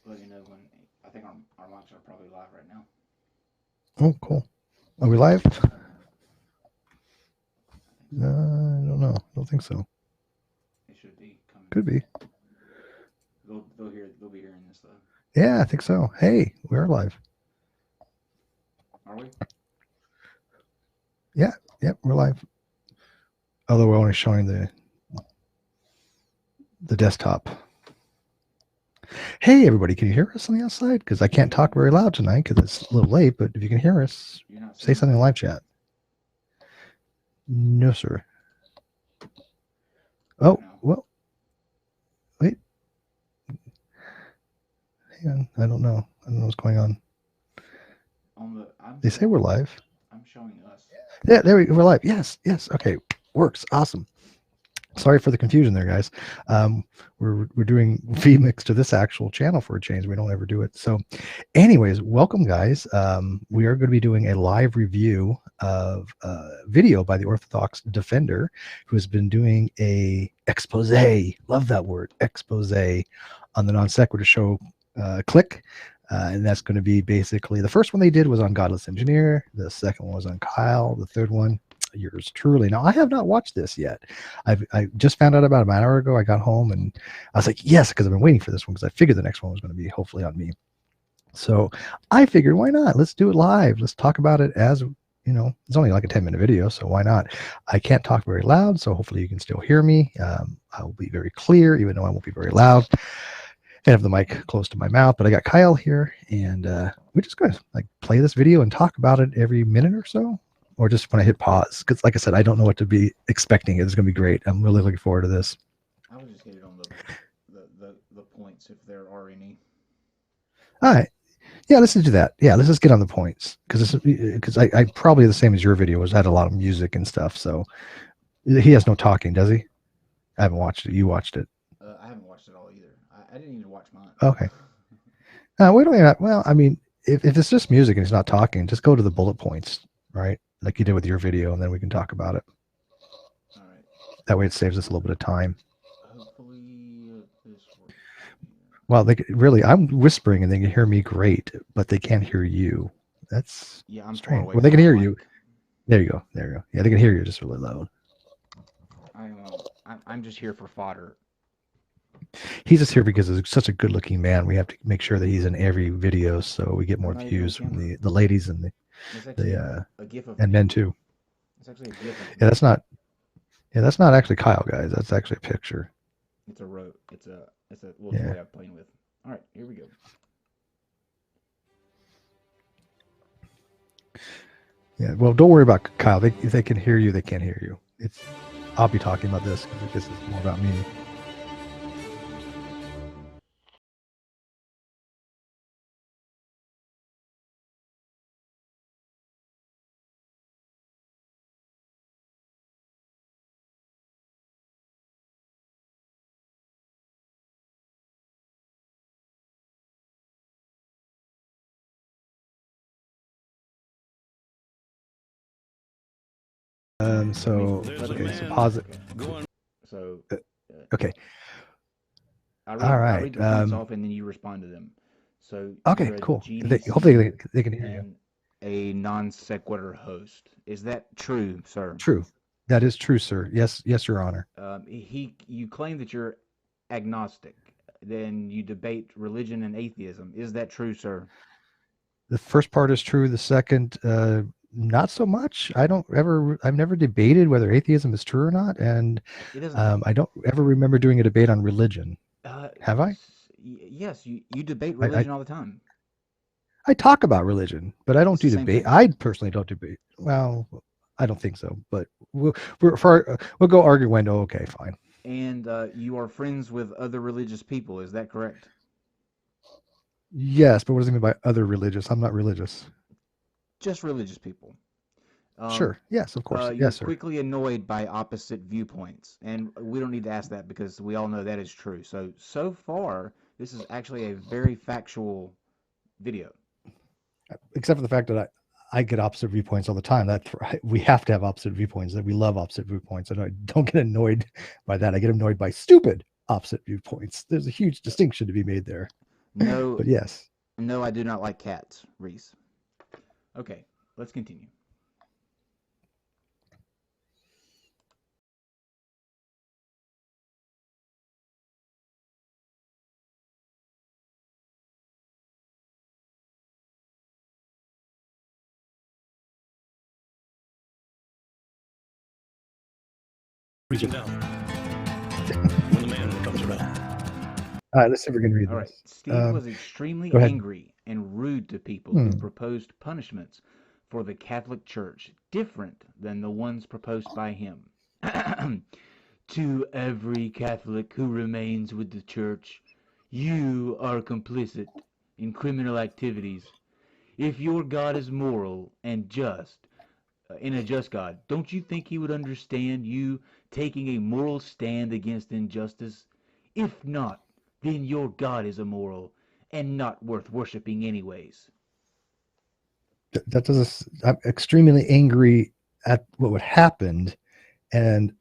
let you know when. I think our mics are probably live right now. Oh, cool. Are we live? I don't know. I don't think so. It should be coming. Could be. They'll be hearing this though. Yeah, I think so. Hey, we're live. Are we? Yeah, we're live. Although we're only showing the desktop. Hey, everybody, can you hear us on the outside? Because I can't talk very loud tonight because it's a little late, but if you can hear us, say something in live chat. No, sir. Oh, well, wait. Hang on. I don't know. I don't know what's going on. They say we're live. I'm showing us. Yeah, there we're live. Yes. Okay, works. Awesome. Sorry for the confusion there, guys. We're doing vMix to this actual channel for a change. We don't ever do it. So anyways, welcome, guys. We are going to be doing a live review of a video by the Orthodox Defender, who has been doing a expose. Love that word, expose, on the Non Sequitur show Clique. And that's going to be basically, the first one they did was on Godless Engineer. The second one was on Kyle. The third one, yours truly. Now, I have not watched this yet. I just found out about an hour ago. I got home and I was like, yes, because I've been waiting for this one because I figured the next one was going to be hopefully on me. So I figured, why not? Let's do it live. Let's talk about it as, you know, it's only like a 10-minute video, so why not? I can't talk very loud, so hopefully you can still hear me. I will be very clear, even though I won't be very loud. I have the mic close to my mouth, but I got Kyle here, and we're just going to like play this video and talk about it every minute or so, or just when I hit pause. Because like I said, I don't know what to be expecting. It's going to be great. I'm really looking forward to this. I would just hit it on the points if there are any. All right. Yeah, let's do that. Yeah, let's just get on the points because I probably the same as your video was had a lot of music and stuff. So he has no talking, does he? I haven't watched it. You watched it. I haven't watched it all either. I didn't even watch mine. Okay. We don't even. Well, I mean, if it's just music and he's not talking, just go to the bullet points, right? Like you did with your video, and then we can talk about it. All right. That way, it saves us a little bit of time. Hopefully, this works. Well, really, I'm whispering and they can hear me great, but they can't hear you. That's I'm strange. Well, they can hear you. There you go. Yeah, they can hear you just really loud. I'm just here for fodder. He's just here because he's such a good-looking man. We have to make sure that he's in every video so we get more views from the ladies and the men too. It's actually a GIF. Yeah, that's not actually Kyle, guys. That's actually a picture. It's a rope. It's a little toy I'm playing with. All right, here we go. Yeah, well, don't worry about Kyle. If they can hear you, they can't hear you. I'll be talking about this because this is more about me. So pause it. So okay. All right. Read the points off, and then you respond to them. So okay, cool. Hopefully they can hear you. A non sequitur host. Is that true, sir? True. That is true, sir. Yes, Your Honor. You claim that you're agnostic. Then you debate religion and atheism. Is that true, sir? The first part is true. The second, not so much. I've never debated whether atheism is true or not, and I don't ever remember doing a debate on religion. Have I? Yes, you debate religion all the time. I talk about religion, but I don't do debate. I personally don't debate. Well, I don't think so, but we'll go arguendo. Okay, fine. And you are friends with other religious people. Is that correct? Yes, but what does it mean by other religious? I'm not religious. Just religious people. Sure. Yes, of course. You're quickly annoyed by opposite viewpoints, and we don't need to ask that because we all know that is true. So far, this is actually a very factual video. Except for the fact that I get opposite viewpoints all the time. We have to have opposite viewpoints. That we love opposite viewpoints, and I don't get annoyed by that. I get annoyed by stupid opposite viewpoints. There's a huge distinction to be made there. No, But yes. no, I do not like cats, Reese. Okay, let's continue. Freezing down when the man comes around. All right, let's see if we can read All right, this. Steve was extremely Go ahead. angry and rude to people who proposed punishments for the Catholic Church different than the ones proposed by him. To every Catholic who remains with the Church, you are complicit in criminal activities. If your God is moral and just, in a just God, don't you think he would understand you taking a moral stand against injustice? If not, then your God is immoral and not worth worshiping anyways. That does. I'm extremely angry at what would happen, and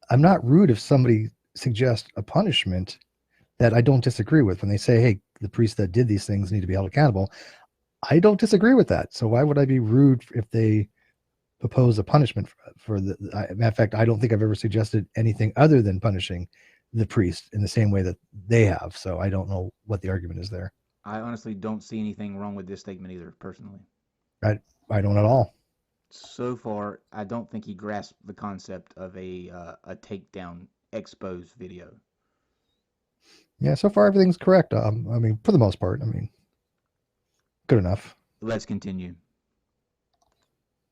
I'm not rude if somebody suggests a punishment that I don't disagree with. When they say, "Hey, the priests that did these things need to be held accountable," I don't disagree with that. So why would I be rude if they propose a punishment for the? Matter of fact, I don't think I've ever suggested anything other than punishing the priest in the same way that they have. So I don't know what the argument is there. I honestly don't see anything wrong with this statement either, personally. I don't at all. So far, I don't think he grasped the concept of a takedown exposed video. Yeah, so far everything's correct. I mean, for the most part, I mean, good enough. Let's continue.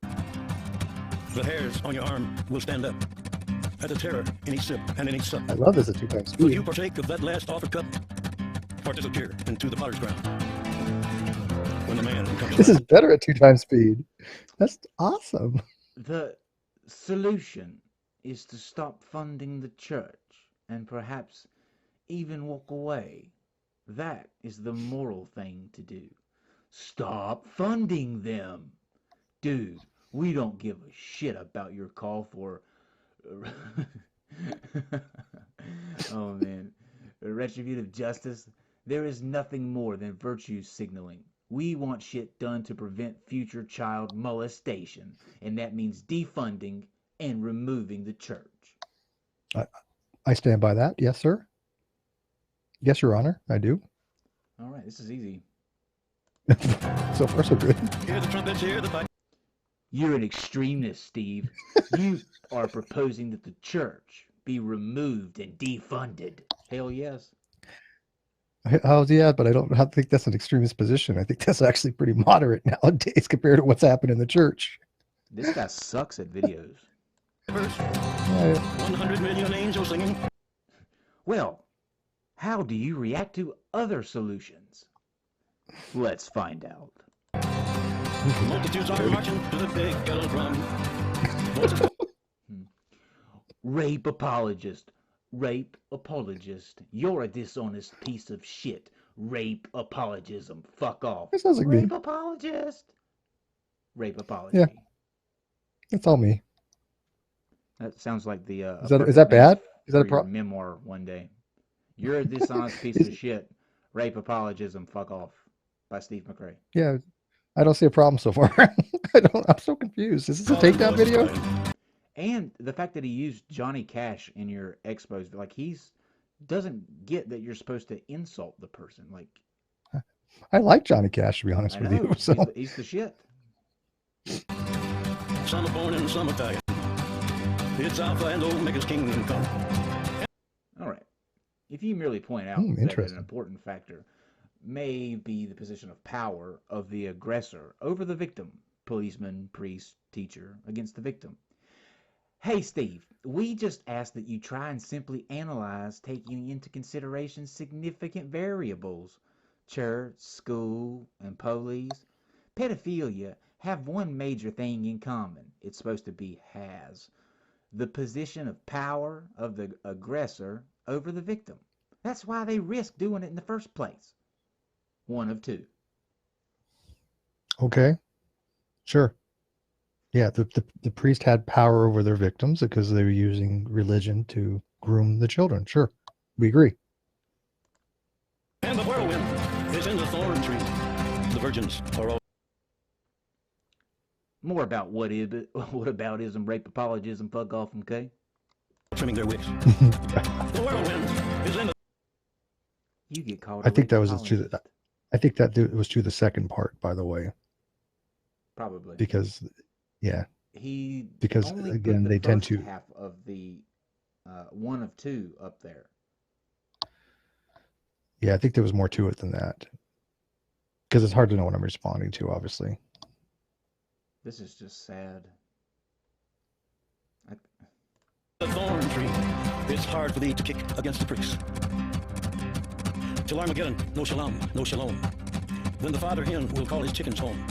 The hairs on your arm will stand up at the terror in each sip and in each sup. I love this at 2 times Will speed. you partake of that last offered cup or disappear into the potter's ground when the man comes This around? is better at 2 times speed. That's awesome. The solution is to stop funding the church and perhaps even walk away. That is the moral thing to do. Stop funding them. Dude, we don't give a shit about your call for oh man, retributive justice. There is nothing more than virtue signaling. We want shit done to prevent future child molestation, and that means defunding and removing the church. I stand by that. Yes, sir. Yes, Your Honor, I do. All right, this is easy. So far, so good. Hear the trumpets, hear the pipe. You're an extremist, Steve. You are proposing that the church be removed and defunded. Hell yes. Oh, yeah, but I don't think that's an extremist position. I think that's actually pretty moderate nowadays compared to what's happened in the church. This guy sucks at videos. 100 million angels singing. Well, how do you react to other solutions? Let's find out. Multitudes are marching to the big yellow drum. Rape apologist. Rape apologist. You're a dishonest piece of shit. Rape apologism. Fuck off. That sounds like Rape me. apologist. Rape apology. Yeah. That's all me. That sounds like the Is that bad? Is that a for your problem? memoir one day. You're a dishonest piece of shit. Rape apologism. Fuck off. By Steve McRae. Yeah, I don't see a problem so far. I'm so confused. Is this a takedown video? And the fact that he used Johnny Cash in your expos, like doesn't get that you're supposed to insult the person. Like, I like Johnny Cash, to be honest I with know, you. So he's the shit. Some are born and some are dying. It's Alpha and Omega's kingdom come. All right. If you merely point out that an interesting. important factor may be the position of power of the aggressor over the victim, policeman, priest, teacher, against the victim. Hey, Steve, we just ask that you try and simply analyze taking into consideration significant variables. Church, school, and police. Pedophilia have one major thing in common. It's supposed to be has. The position of power of the aggressor over the victim. That's why they risk doing it in the first place. One of two. okay, sure. Yeah, the priest had power over their victims because they were using religion to groom the children. Sure, we agree. And the whirlwind the thorn tree. The virgins are all More about what aboutism, rape apologism, fuck off, okay? trimming their wicks. The whirlwind is in the... You get called I a think rape that was apologist. I think that was to the second part, by the way, Probably. because yeah, He because only again put the they tend first to. half of the one of two up there. Yeah, I think there was more to it than that. Because it's hard to know what I'm responding to, obviously. This is just sad. The thorn tree. It's hard for thee to kick against the pricks. Till Armageddon, no shalom, no shalom. Then the father hen will call his chickens home.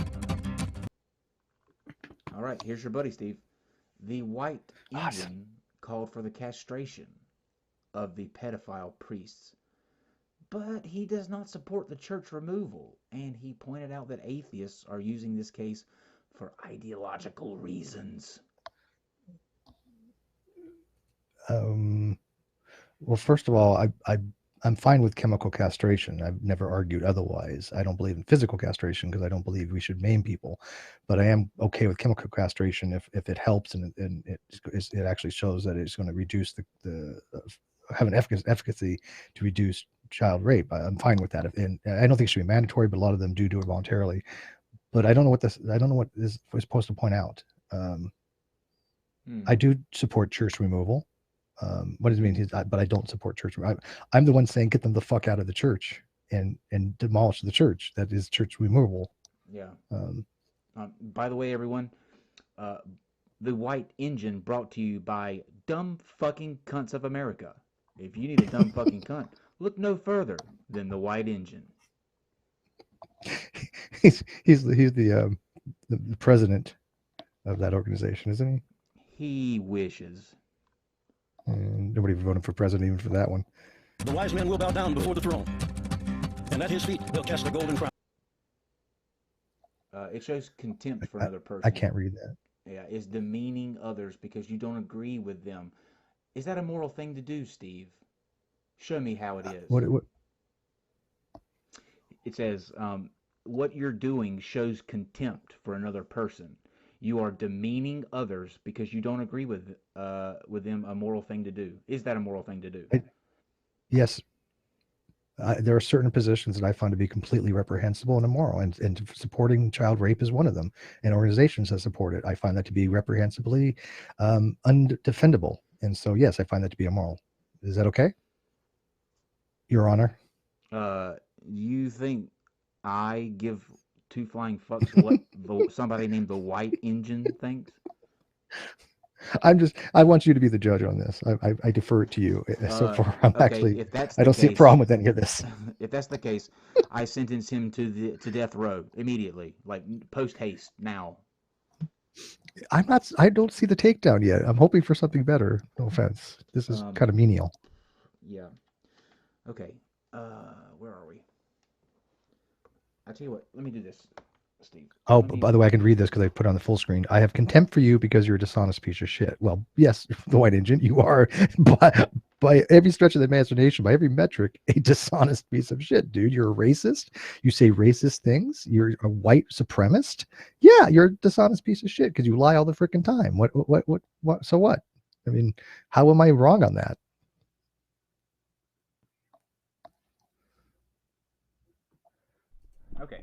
All right, here's your buddy, Steve. The white Awesome. Indian called for the castration of the pedophile priests, but he does not support the church removal, and he pointed out that atheists are using this case for ideological reasons. Well, first of all, I'm fine with chemical castration. I've never argued otherwise. I don't believe in physical castration because I don't believe we should maim people, but I am okay with chemical castration if it helps and it actually shows that it's going to reduce the have an efficacy to reduce child rape. I'm fine with that. And I don't think it should be mandatory, but a lot of them do it voluntarily. But I don't know what this is supposed to point out. I do support church removal. What does it mean? But I don't support church. I'm the one saying get them the fuck out of the church and demolish the church. That is church removal. Yeah. By the way, everyone, the White Engine brought to you by Dumb Fucking Cunts of America. If you need a dumb fucking cunt, look no further than the White Engine. He's the president of that organization, isn't he? He wishes. And nobody voted for president even for that one. The wise men will bow down before the throne, and at his feet they'll cast a golden crown. It shows contempt for another person. I can't read that. Yeah, it's demeaning others because you don't agree with them. Is that a moral thing to do, Steve? Show me how it is. What? It says, what you're doing shows contempt for another person. You are demeaning others because you don't agree with them. A moral thing to do. Is that a moral thing to do? Yes. There are certain positions that I find to be completely reprehensible and immoral, and supporting child rape is one of them. And organizations that support it, I find that to be reprehensibly undefendable. And so, yes, I find that to be immoral. Is that okay, Your Honor? You think I give two flying fucks what somebody named the White Engine thinks? I want you to be the judge on this. I defer it to you. So far, okay, if that's I don't see a problem with any of this. If that's the case, I sentence him to death row immediately, like post haste now. I don't see the takedown yet. I'm hoping for something better. No offense. This is kind of menial. Yeah. Okay. Where are we? I tell you what. Let me do this, Steve. Oh, by the way, I can read this because I put it on the full screen. I have contempt for you because you're a dishonest piece of shit. Well, yes, the White Engine, you are, by every stretch of the imagination, by every metric, a dishonest piece of shit, dude. You're a racist. You say racist things. You're a white supremacist. Yeah, you're a dishonest piece of shit because you lie all the freaking time. What? So what? I mean, how am I wrong on that? Okay.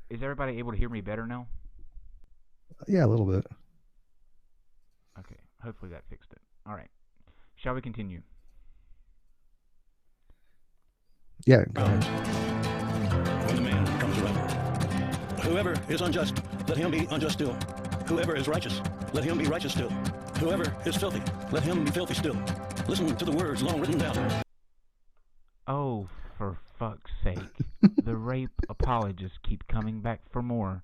Is everybody able to hear me better now? Yeah, a little bit. Okay. Hopefully that fixed it. All right. Shall we continue? Yeah, go ahead. When the man comes around. Whoever is unjust, let him be unjust still. Whoever is righteous, let him be righteous still. Whoever is filthy, let him be filthy still. Listen to the words long written down. Oh, for fuck's sake. The rape apologists keep coming back for more.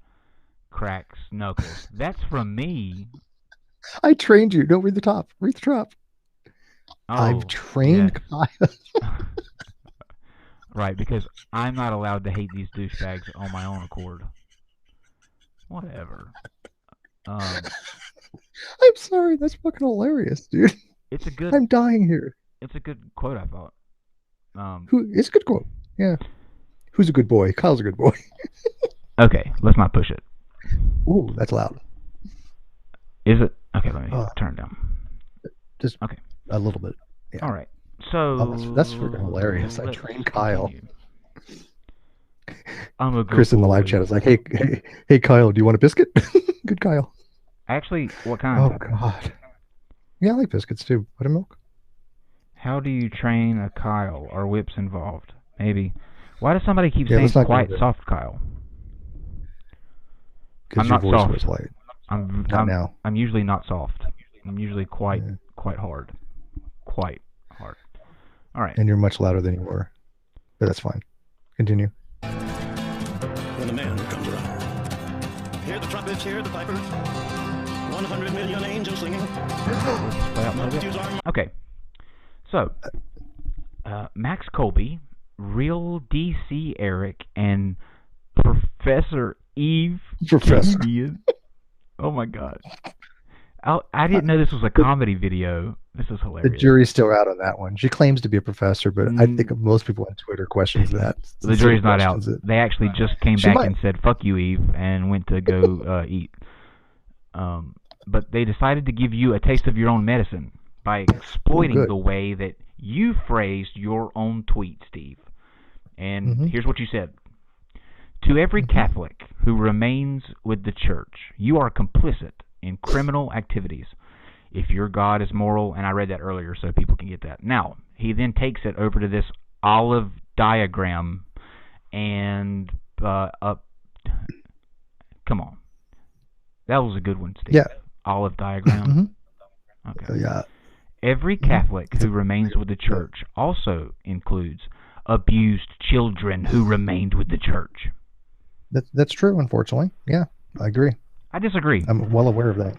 Cracks knuckles. That's from me. I trained you. No, read the top. Read the top. Oh, I've trained yes. Right, because I'm not allowed to hate these douchebags on my own accord. Whatever. I'm sorry. That's fucking hilarious, dude. It's a good. I'm dying here. It's a good quote, I thought. It's a good quote. Yeah. Who's a good boy? Kyle's a good boy. Okay, let's not push it. Ooh, that's loud. Is it? Okay, let me turn it down. Just okay, a little bit. Yeah. All right. So that's freaking hilarious. I trained Kyle. I'm a good Chris in the live boy. chat is like, hey, Kyle, do you want a biscuit? Good Kyle. Actually, what kind? Oh God. Yeah, I like biscuits too. Buttermilk. How do you train a Kyle? Are whips involved? Maybe. Why does somebody keep Yeah, saying let's not go quite there. soft, Kyle? Because I'm your not voice soft. was light. I'm now. I'm usually not soft. I'm usually quite hard. Quite hard. All right. And you're much louder than you were. But that's fine. Continue. When the man comes around. Hear the trumpets, hear the pipers. 100 million angels singing. Okay. So, Max Colby, Real DC Eric, and Professor Eve. Professor. Oh my God. I didn't know this was a comedy video. This is hilarious. The jury's still out on that one. She claims to be a professor, but I think most people on Twitter questions that. The jury's not out. They actually just came back and said, "Fuck you, Eve," and went to go eat. But they decided to give you a taste of your own medicine by exploiting the way that you phrased your own tweet, Steve. And here's what you said. To every Catholic who remains with the Church, you are complicit in criminal activities. If your God is moral, and I read that earlier so people can get that. Now, he then takes it over to this olive diagram and come on. That was a good one, Steve. Yeah. Olive diagram. Okay. Yeah. Every Catholic who remains with the Church also includes abused children who remained with the Church. That's true, unfortunately. Yeah, I agree. I disagree. I'm well aware of that.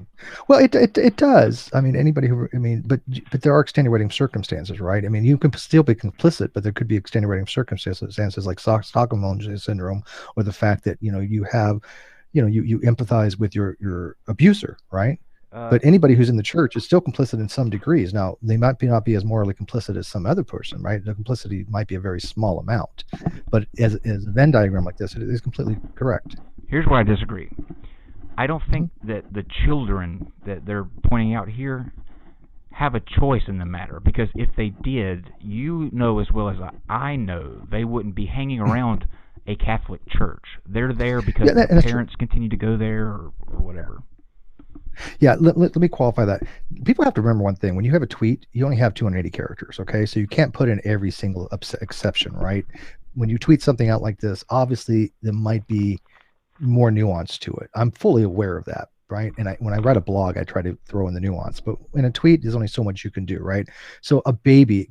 Well, it does. I mean, anybody who, but there are extenuating circumstances, right? I mean, you can still be complicit, but there could be extenuating circumstances like Stockholm syndrome, or the fact that you have, you empathize with your abuser, right? But anybody who's in the Church is still complicit in some degrees. Now, they might not be as morally complicit as some other person, right? The complicity might be a very small amount, but as a Venn diagram like this, it is completely correct. Here's where I disagree. I don't think that the children that they're pointing out here have a choice in the matter, because if they did, you know as well as I know, they wouldn't be hanging around a Catholic church. They're there because their parents continue to go there or whatever. Yeah, let me qualify that. People have to remember one thing. When you have a tweet, you only have 280 characters, okay? So you can't put in every single exception, right? When you tweet something out like this, obviously there might be more nuance to it. I'm fully aware of that, right? And when I write a blog, I try to throw in the nuance. But in a tweet, there's only so much you can do, right? So a baby,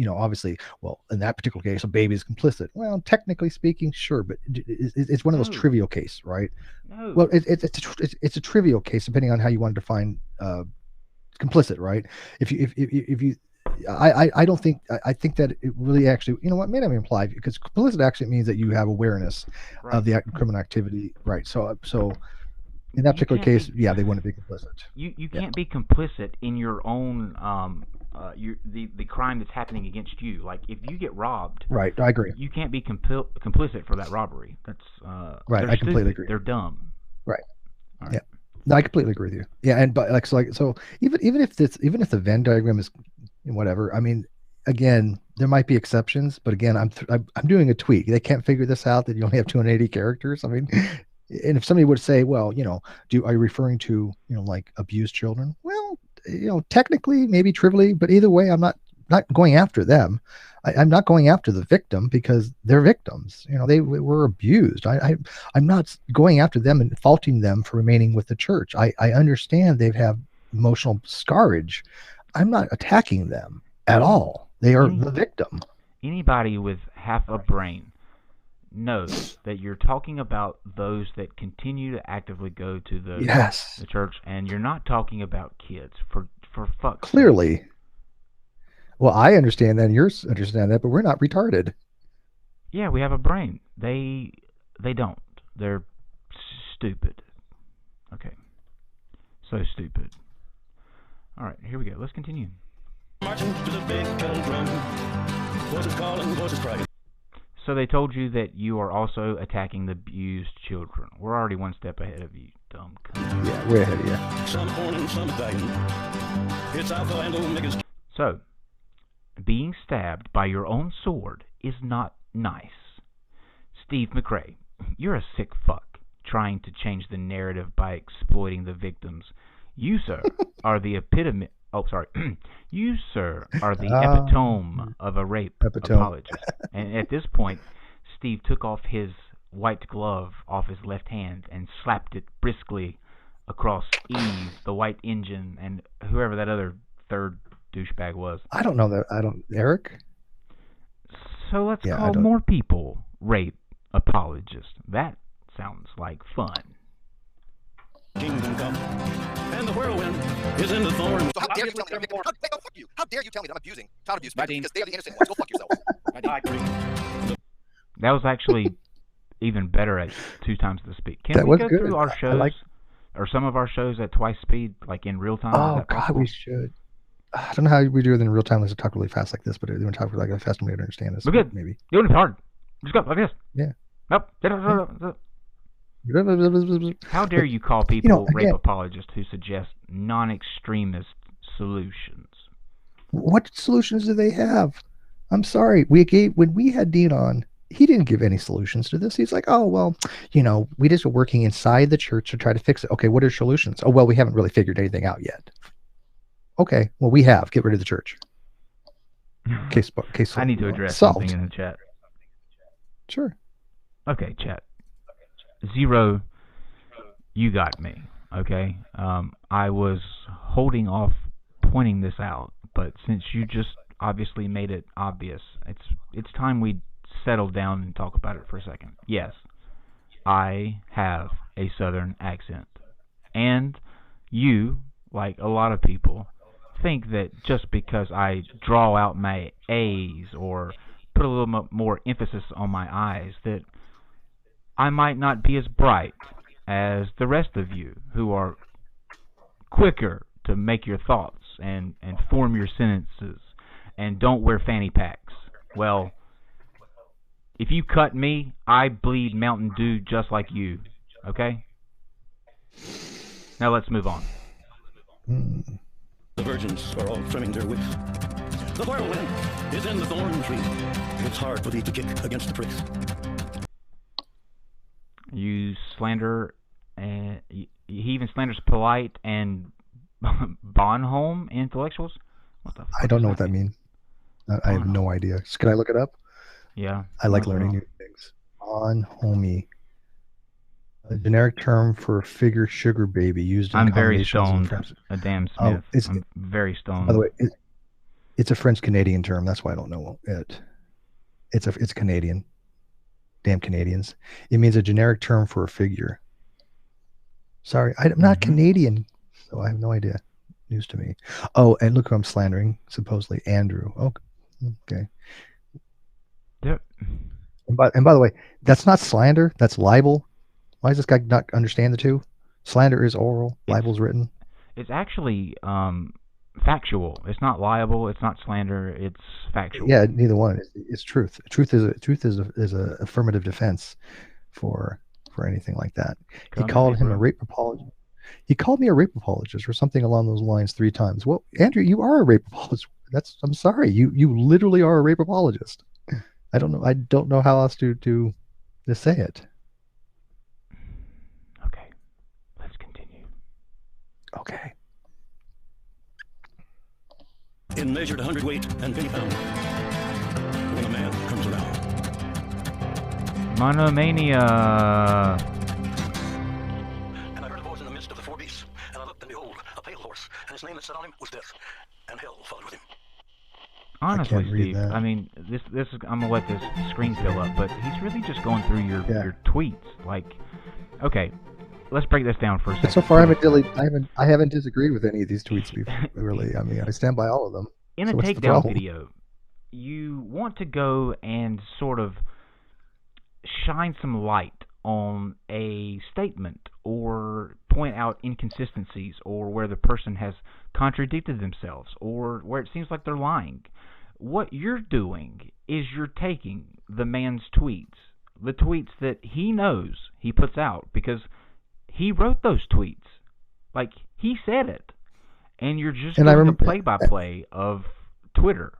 obviously, well, in that particular case, a baby is complicit. Well, technically speaking, sure, but it's one of those trivial cases, right? No. Well, it's a trivial case depending on how you want to define complicit, right? If you I don't think I think that it really actually, you know what, may not even apply, because complicit actually means that you have awareness of the criminal activity, right? So in that particular case, yeah, they wouldn't be complicit. You can't be complicit in your own the crime that's happening against you. Like if you get robbed, right? I agree. You can't be complicit for that robbery. That's right. I completely agree. They're dumb. Right. Right. Yeah. No, I completely agree with you. Yeah, and but so even if the Venn diagram is whatever, I mean, again, there might be exceptions, but again, I'm doing a tweet. They can't figure this out, that you only have 280 characters. I mean, and if somebody would say, well, are you referring to like abused children? Well, technically, maybe trivially, but either way, I'm not going after them. I'm not going after the victim, because they're victims. They were abused. I'm not going after them and faulting them for remaining with the church. I understand they have emotional scarage. I'm not attacking them at all. They are the victim. Anybody with half a brain knows that you're talking about those that continue to actively go to the church, and you're not talking about kids, for fuck's clearly sake. Well, I understand that, and yours understand that, but we're not retarded. Yeah, we have a brain. They don't. They're stupid. Okay. So stupid. All right, here we go. Let's continue. Marching to the big kettle drum. Voices calling, voices crying. So they told you that you are also attacking the abused children. We're already one step ahead of you, dumb cunt. Yeah, way ahead of you. Some born and some dying. It's Alpha and Omega's. So, being stabbed by your own sword is not nice. Steve McRae, you're a sick fuck trying to change the narrative by exploiting the victims. You, sir, are the epitome. Oh, sorry. You, sir, are the epitome of a rape apologist. And at this point, Steve took off his white glove off his left hand and slapped it briskly across Eve, the white engine, and whoever that other third douchebag was. I don't know that. Eric? So let's call more people rape apologists. That sounds like fun. Kingdom come, and the whirlwind is in the thorn. So how dare you tell me that I'm fuck you? How dare you tell me that I'm abusing child abuse victims because they are the innocent ones? Go fuck yourself. That was actually even better at 2 times the speed. Can that we go good. through our shows, or some of our shows at twice speed, like in real time? Oh, God, we should. I don't know how we do it in real time. Let's talk really fast like this, but we're talking like a fast and we don't understand this. We're good. Maybe. Doing it hard. Just go like this. Yeah. Nope. How dare you call people rape apologists who suggest non-extremist solutions? What solutions do they have? I'm sorry. When we had Dean on, he didn't give any solutions to this. He's like, oh, well, we just are working inside the church to try to fix it. Okay, what are solutions? Oh, well, we haven't really figured anything out yet. Okay, well, we have. Get rid of the church. Case I need to address solved. something in the chat. Sure. Okay, chat. Zero, you got me, okay? I was holding off pointing this out, but since you just obviously made it obvious, it's time we settle down and talk about it for a second. Yes, I have a southern accent, and you, like a lot of people, think that just because I draw out my A's or put a little more emphasis on my I's, that I might not be as bright as the rest of you who are quicker to make your thoughts and form your sentences and don't wear fanny packs. Well, if you cut me, I bleed Mountain Dew just like you, okay? Now let's move on. The virgins are all trimming their wicks. The whirlwind is in the thorn tree. It's hard for thee to kick against the pricks. You slander, and he even slanders polite and Bonhomme intellectuals. What the fuck I don't know what that means. I have no idea. Can I look it up? Yeah. I like learning new things. Bonhomie. A generic term for a figure sugar baby used in I'm very combinations stoned. A damn Smith. I'm very stoned. By the way, it's a French-Canadian term. That's why I don't know it. It's Canadian. Damn Canadians. It means a generic term for a figure. Sorry, I'm not Canadian, so I have no idea. News to me. Oh, and look who I'm slandering, supposedly Andrew. Oh, okay. Yep. And by the way, that's not slander. That's libel. Why does this guy not understand the two? Slander is oral. Libel's written. It's actually factual. It's not liable. It's not slander. It's factual. Yeah, neither one. It's truth. Truth is a affirmative defense for anything like that. He called him a rape apologist. He called me a rape apologist or something along those lines 3 times. Well, Andrew, you are a rape apologist. I'm sorry. You literally are a rape apologist. I don't know how else to say it. Okay. Let's continue. Okay. In measured hundredweight and penny pound, when a man comes around. Monomania. And I heard a voice in the midst of the 4 beasts, and I looked, and behold, a pale horse, and his name that sat on him was Death, and hell followed with him. Honestly, Steve, I mean, this is, I'm gonna let this screen fill up, but he's really just going through your tweets. Like, okay, let's break this down for a second. So far, I haven't disagreed with any of these tweets before, really. I mean, I stand by all of them. In a takedown video, you want to go and sort of shine some light on a statement or point out inconsistencies or where the person has contradicted themselves or where it seems like they're lying. What you're doing is you're taking the man's tweets, the tweets that he knows he puts out because he wrote those tweets. Like, he said it. And you're just doing a play-by-play of Twitter.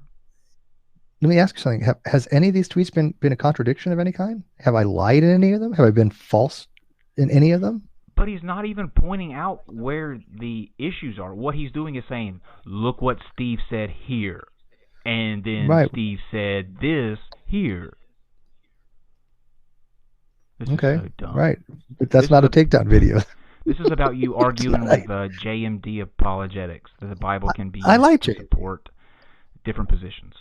Let me ask you something. Has any of these tweets been a contradiction of any kind? Have I lied in any of them? Have I been false in any of them? But he's not even pointing out where the issues are. What he's doing is saying, look what Steve said here. And then Steve said this here. This is so dumb. Right. But that's not a takedown video. This is about you arguing with JMD apologetics, that the Bible can be used to support different positions.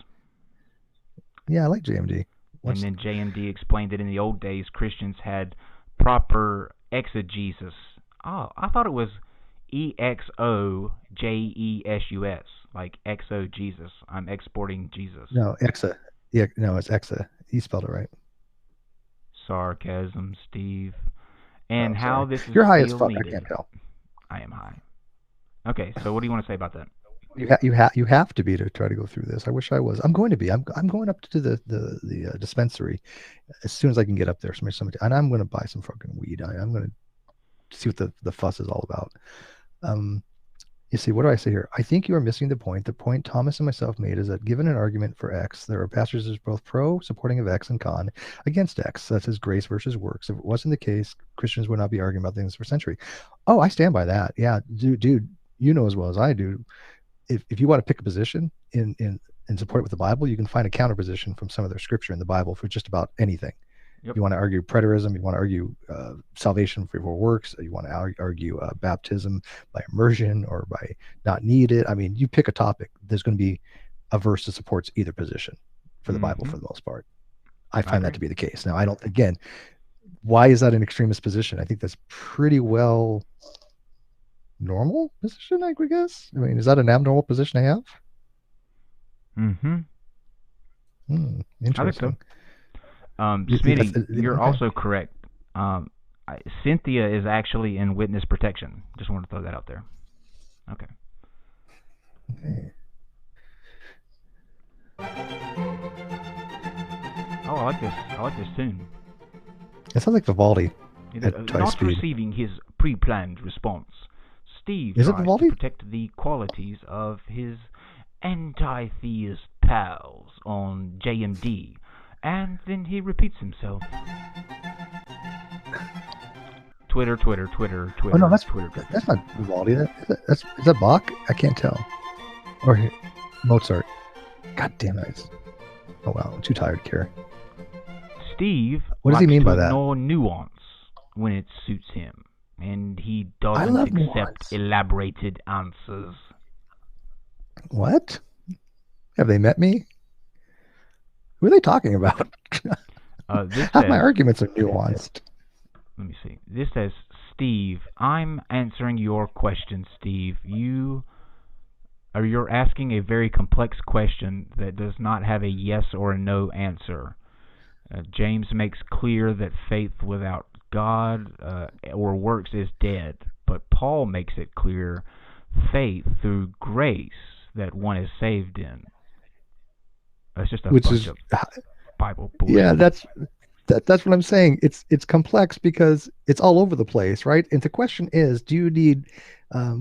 Yeah, I like JMD. And then JMD explained that in the old days, Christians had proper exegesis. Oh, I thought it was EXOJESUS, like exo Jesus. I'm exporting Jesus. No, exa. Yeah, no, it's exa. You spelled it right. Sarcasm, Steve. And how this is You're high as fuck. needed. I can't tell. I am high. Okay, so what do you want to say about that? You have to be to try to go through this. I wish I was. I'm going to be. I'm going up to the dispensary as soon as I can get up there. And I'm going to buy some fucking weed. I'm going to see what the fuss is all about. You see, what do I say here? I think you are missing the point. The point Thomas and myself made is that given an argument for X, there are passages both pro supporting of X and con against X, such as grace versus works. If it wasn't the case, Christians would not be arguing about things for a century. Oh, I stand by that. Yeah, dude, you know as well as I do. If you want to pick a position in support with the Bible, you can find a counter position from some of their scripture in the Bible for just about anything. Yep. You want to argue preterism, you want to argue salvation for works, you want to argue baptism by immersion or by not needed. I mean, you pick a topic, there's going to be a verse that supports either position for the Bible for the most part. I find that to be the case. Now, again, why is that an extremist position? I think that's pretty well normal position, I would guess. I mean, is that an abnormal position to have? Interesting. I think so. Smitty, you're also correct. Cynthia is actually in witness protection. Just wanted to throw that out there. Okay. Oh, I like this. I like this tune. It sounds like Vivaldi. Not receiving his pre-planned response, Steve tries to protect the qualities of his anti-theist pals on JMD. And then he repeats himself. Twitter. Oh no, that's not Vivaldi. Is that Bach? I can't tell. Or Mozart. God damn it! Oh wow, I'm too tired to care. Steve. What does he mean by that? Ignore nuance when it suits him, and he doesn't accept elaborated answers. What? Have they met me? Who are they talking about? My arguments are nuanced. Let me see. This says, Steve, I'm answering your question, Steve. You're asking a very complex question that does not have a yes or a no answer. James makes clear that faith without God or works is dead. But Paul makes it clear faith through grace that one is saved in. It's just a bunch of Bible bullshit. Yeah, that's what I'm saying. It's complex because it's all over the place, right? And the question is, do you need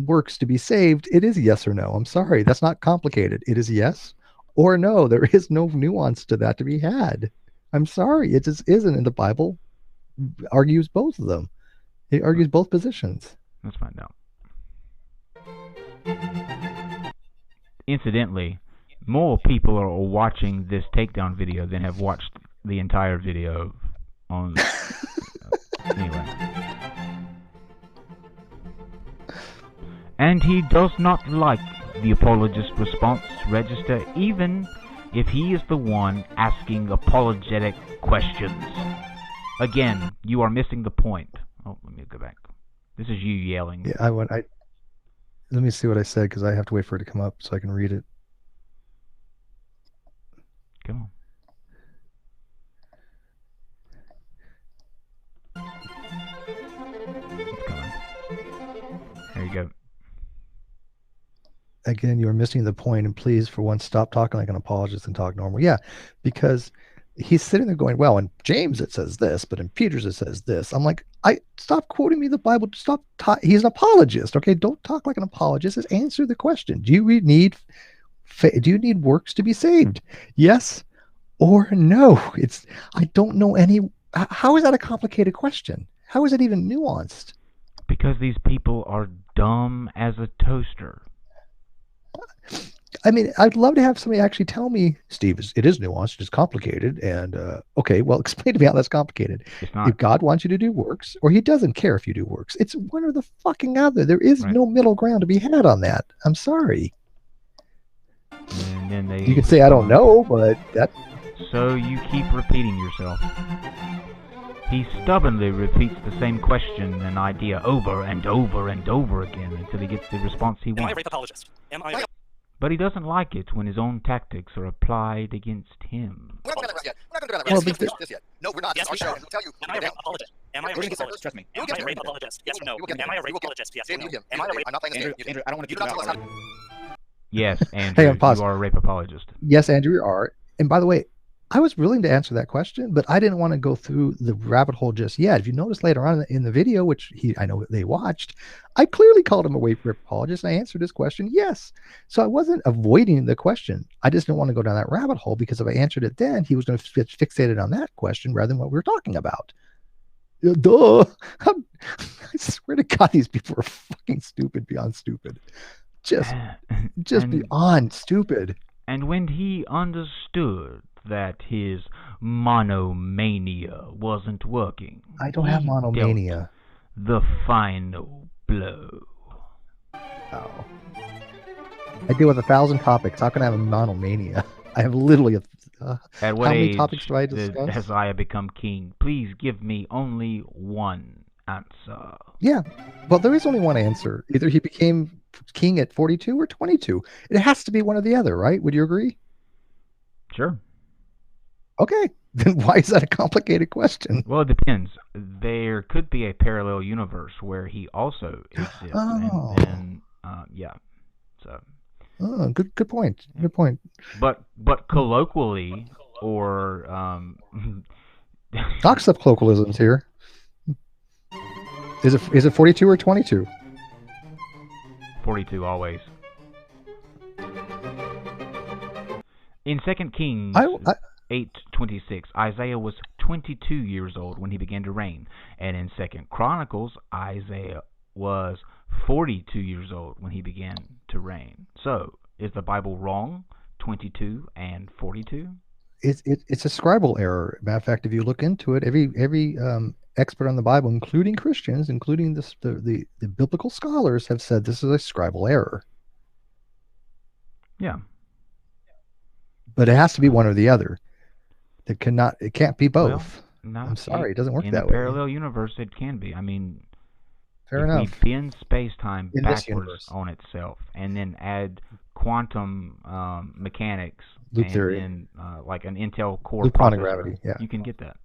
works to be saved? It is yes or no. I'm sorry, that's not complicated. It is yes or no. There is no nuance to that to be had. I'm sorry, it just isn't. And the Bible argues both of them. It argues both positions. Let's find out. Incidentally, more people are watching this takedown video than have watched the entire video on anyway. And he does not like the apologist response register, even if he is the one asking apologetic questions. Again, you are missing the point. Oh, let me go back. This is you yelling. Yeah, let me see what I said because I have to wait for it to come up so I can read it. Come on. It's coming. There you go. again, you're missing the point, and please, for once, stop talking like an apologist and talk normal. Yeah, because he's sitting there going, well, in James it says this, but in Peter's it says this. I'm like, stop quoting me the Bible. Stop. He's an apologist. Okay, don't talk like an apologist. Just answer the question. Do you need works to be saved? Yes or no? I don't know any. How is that a complicated question? How is it even nuanced? Because these people are dumb as a toaster. I mean, I'd love to have somebody actually tell me, Steve, it is nuanced, it's complicated, and okay, well, explain to me how that's complicated. It's not. If God wants you to do works, or he doesn't care if you do works, it's one or the fucking other. There is Right. no middle ground to be had on that. I'm sorry. And then You can say, I don't know, but that... So you keep repeating yourself. He stubbornly repeats the same question and idea over and over and over again until he gets the response he Am I a wants. rape apologist? Am I a But he doesn't like it when his own tactics are applied against him. We're not going to yet. We're not going to Well, do but this yet. No, we're not. Yes, This is we our are. show. We'll tell you. Am I a rape apologist? Am I a rape apologist? Trust me. Am I a rape apologist? Yes or no? Am I a rape apologist? Yes or no? Am I a rape? I'm not playing this game. Andrew, I don't want to You keep do not you tell us out. how to... Yes, Andrew, Hey, pause. you are a rape apologist. Yes, Andrew, you are. And by the way, I was willing to answer that question, but I didn't want to go through the rabbit hole just yet. If you notice later on in the video, which I know they watched, I clearly called him a rape apologist, and I answered his question, yes. So I wasn't avoiding the question. I just didn't want to go down that rabbit hole, because if I answered it then, he was going to get fixated on that question rather than what we were talking about. Duh. I swear to God, these people are fucking stupid beyond stupid. Just And- beyond stupid. And when he understood that his monomania wasn't working, I don't have he monomania. dealt the final blow. Oh. I deal with 1,000 topics. How can I have a monomania? I have literally At what how many age topics do I did discuss? Hezekiah become king? Please give me only one answer. Yeah, well, there is only one answer. Either he became king at 42 or 22. It has to be one or the other, right? Would you agree? Sure. Okay, then why is that a complicated question? Well, it depends. There could be a parallel universe where he also exists. Oh. And then, yeah. So, Oh, good point. Good point. but colloquially, or Talk stuff colloquialisms here. Is it 42 or 22? 42 always. In 2 Kings I 8:26, Isaiah was 22 years old when he began to reign, and in 2 Chronicles, Isaiah was 42 years old when he began to reign. So, is the Bible wrong? 22 and 42? it's a scribal error. Matter of fact, if you look into it, every expert on the Bible, including Christians, including the biblical scholars, have said this is a scribal error. Yeah. But it has to be one or the other. It can't be both. Well, no, I'm sorry, it doesn't work in that a way. parallel universe, it can be. I mean, Fair if enough. we bend space-time In this backwards universe. on itself, and then add quantum mechanics, Loop and theory. then like an Intel Core Loop quantum processor, gravity, yeah. you can get that.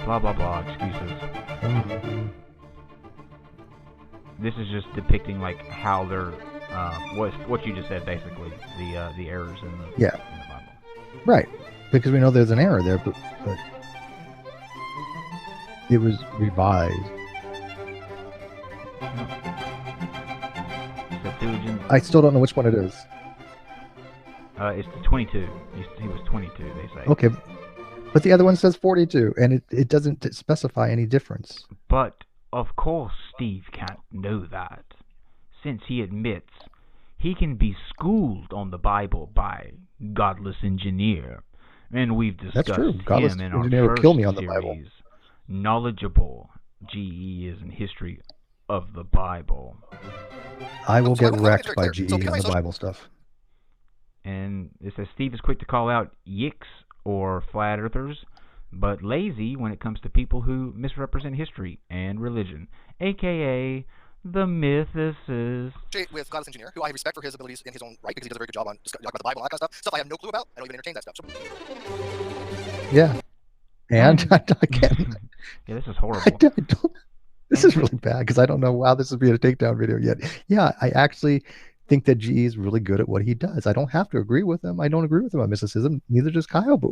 Blah blah blah excuses. Mhm. This is just depicting like how they're what you just said, basically the errors in the Yeah. in the Bible. Right. Because we know there's an error there, but it was revised. Septuagint. I still don't know which one it is. It's the 22. He was 22. They say. Okay. But the other one says 42, and it doesn't specify any difference. But of course, Steve can't know that, since he admits he can be schooled on the Bible by godless engineer, and we've discussed That's true. Godless him in our engineer will first kill me on the series, Bible. Knowledgeable GE is in history of the Bible, I will So get I'm wrecked very by clear. GE So and can I the social- Bible stuff. and it says Steve is quick to call out yicks or flat earthers, but lazy when it comes to people who misrepresent history and religion, aka the mythicists. with Godless Engineer, who I have respect for his abilities in his own right, because he does a very good job on talking about the Bible and that kind of stuff. Stuff I have no clue about. I don't even entertain that stuff. So, Yeah. And again, Yeah, this is I horrible. don't, this And is really bad because I don't know how this would be a takedown video yet. Yeah, I actually think that G is really good at what he does. I don't have to agree with him. I don't agree with him on mysticism. Neither does Kyle, but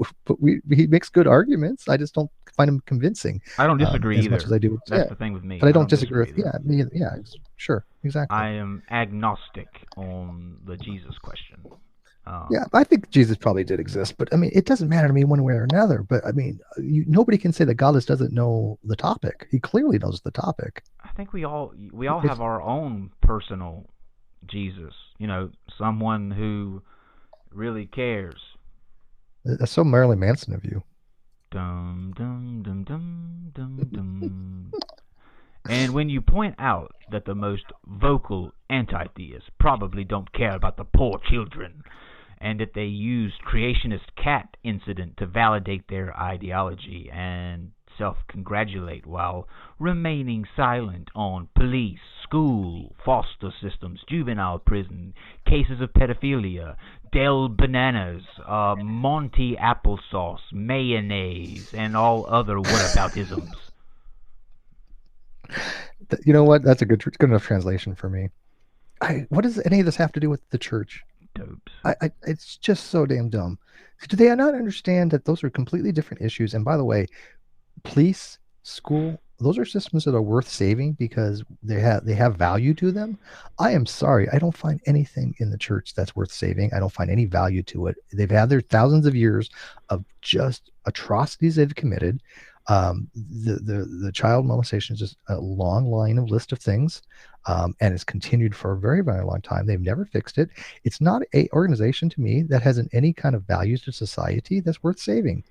he makes good arguments. I just don't find him convincing I don't disagree as much either. as I do with That's yeah. the thing with But me. I I don't don't disagree disagree with either. yeah, sure, exactly. I am agnostic on the Jesus question. Yeah, I think Jesus probably did exist, but I mean, it doesn't matter to me one way or another. But I mean, nobody can say that God doesn't know the topic. He clearly knows the topic. I think we all It's have our own personal Jesus. You know, someone who really cares. that's so Marilyn Manson of you. Dum dum dum dum dum dum. And when you point out that the most vocal anti-theists probably don't care about the poor children, and that they use creationist cat incident to validate their ideology and self-congratulate while remaining silent on police, school, foster systems, juvenile prison, cases of pedophilia, Del Bananas, Monty applesauce, mayonnaise, and all other whataboutisms. You know what? That's a good enough translation for me. What does any of this have to do with the church? Dopes. It's just so damn dumb. Do they not understand that those are completely different issues? And by the way, police, school, those are systems that are worth saving because they have value to them. I am sorry, I don't find anything in the church that's worth saving. I don't find any value to it. They've had their thousands of years of just atrocities they've committed. The child molestation is just a long line of list of things, and it's continued for a very, very long time. They've never fixed it. It's not a organization to me that has any kind of values to society that's worth saving.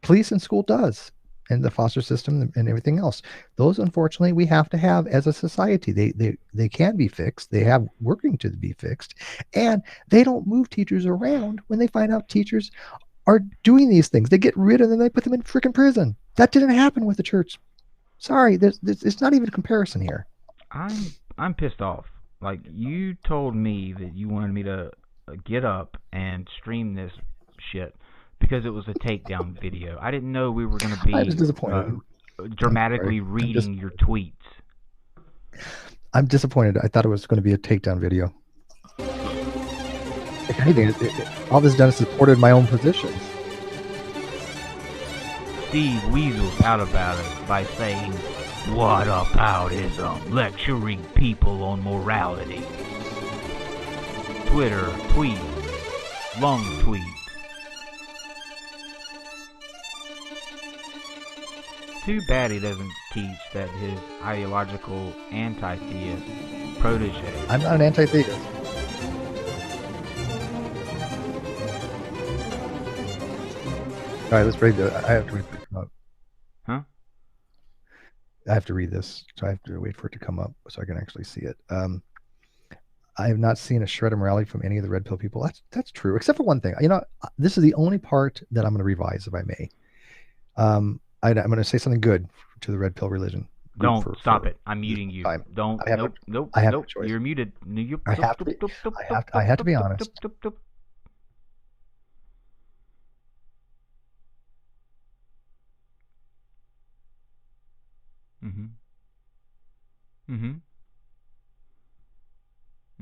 Police and school does, and the foster system and everything else. Those, unfortunately, we have to have as a society. They can be fixed. They have working to be fixed, and they don't move teachers around when they find out teachers are doing these things. They get rid of them. They put them in freaking prison. That didn't happen with the church. Sorry, it's not even a comparison here. I'm pissed off. Like, you told me that you wanted me to get up and stream this shit because it was a takedown video. I didn't know we were going to be I was disappointed. Dramatically reading your tweets. I'm disappointed. I thought it was going to be a takedown video. If anything, all this done is supported my own positions. Steve weasels out about it by saying, "What aboutism? Lecturing people on morality." Twitter tweet, long tweet. Too bad he doesn't teach that his ideological anti-theist protege. I'm not an anti-theist. All right, let's read I have to wait for it to come up. Huh? I have to read this, so I have to wait for it to come up so I can actually see it. I have not seen a shred of morality from any of the red pill people. That's true, except for one thing. You know, this is the only part that I'm going to revise, if I may. I'm going to say something good to the red pill religion. Don't stop it. I'm muting you. Time. Don't. Nope. I have nope. a choice. You're muted. I have to be honest. Mm-hmm. Mm-hmm.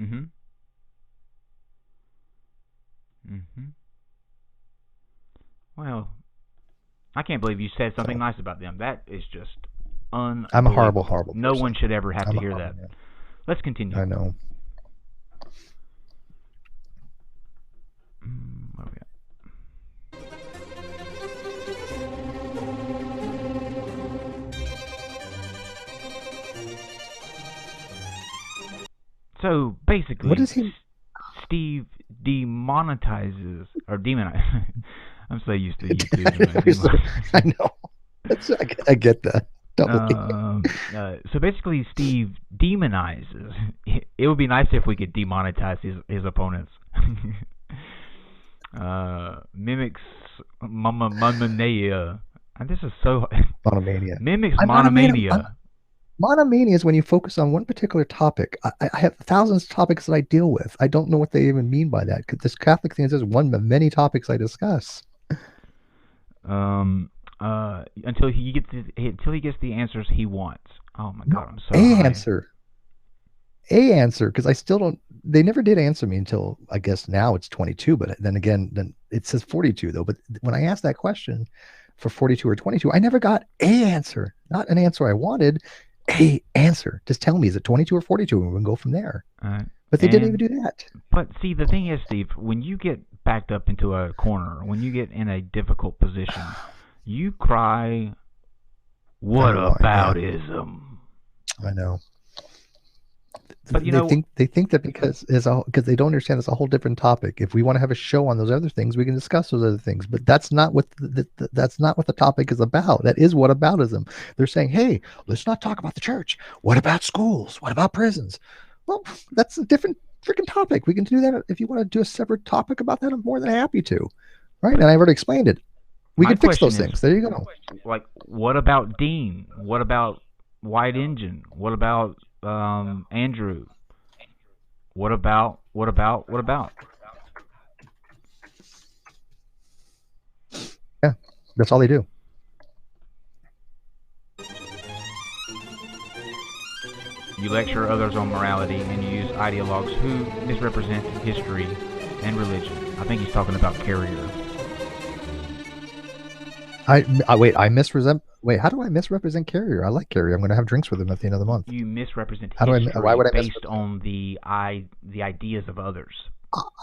Mm-hmm. Mm-hmm. Well, I can't believe you said something nice about them. That is just unbelievable. I'm a horrible person. No one should ever have to hear that. Man. Let's continue. I know. What do we got? So basically, what is he? Steve demonetizes or demonizes. I'm so used to YouTube. I know. I get that. So basically, Steve demonizes. It would be nice if we could demonetize his opponents. Mimics monomania. And this is so monomania. Mimics monomania. Monomania is when you focus on one particular topic. I have thousands of topics that I deal with. I don't know what they even mean by that. This Catholic thing is just one of many topics I discuss. until he gets the answers he wants. Oh my God, I'm so A high. answer, because I still don't. They never did answer me until I guess now it's 22. But then again, then it says 42 though. But when I asked that question for 42 or 22, I never got a answer. Not an answer I wanted. A answer. Just tell me, is it 22 or 42, and we can go from there. But they didn't even do that. But see, the thing is, Steve, when you get backed up into a corner, when you get in a difficult position, you cry, "What aboutism?" I know. But they think that because they don't understand it's a whole different topic. If we want to have a show on those other things, we can discuss those other things. But that's not what that's not what the topic is about. That is what aboutism. They're saying, hey, let's not talk about the church. What about schools? What about prisons? Well, that's a different freaking topic. We can do that if you want to do a separate topic about that. I'm more than happy to. Right? And I've already explained it. We can fix those things. There you go. Like, what about Dean? What about White Engine? What about Andrew? What about? Yeah, that's all they do. You lecture others on morality, and you use ideologues who misrepresent history and religion. I think he's talking about Carrier. Wait, how do I misrepresent Carrier? I like Carrier. I'm going to have drinks with him at the end of the month. You misrepresent history based on the ideas of others.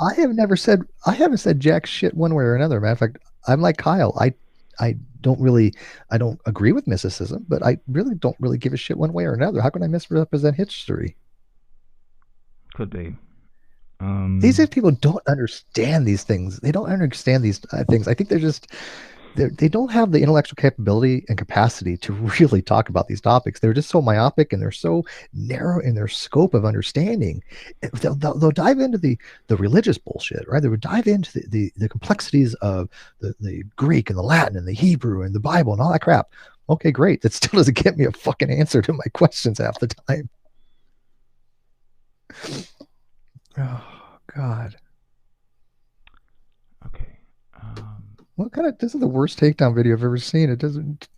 I haven't said jack shit one way or another. Matter of fact, I'm like Kyle. I don't agree with mysticism, but I really don't really give a shit one way or another. How can I misrepresent history? Could be. These people don't understand these things. They don't understand these things. I think they don't have the intellectual capability and capacity to really talk about these topics. They're just so myopic and they're so narrow in their scope of understanding. They'll dive into the religious bullshit, right? They would dive into the complexities of the Greek and the Latin and the Hebrew and the Bible and all that crap. Okay, great. That still doesn't get me a fucking answer to my questions half the time. Oh, God. Okay. This is the worst takedown video I've ever seen. It doesn't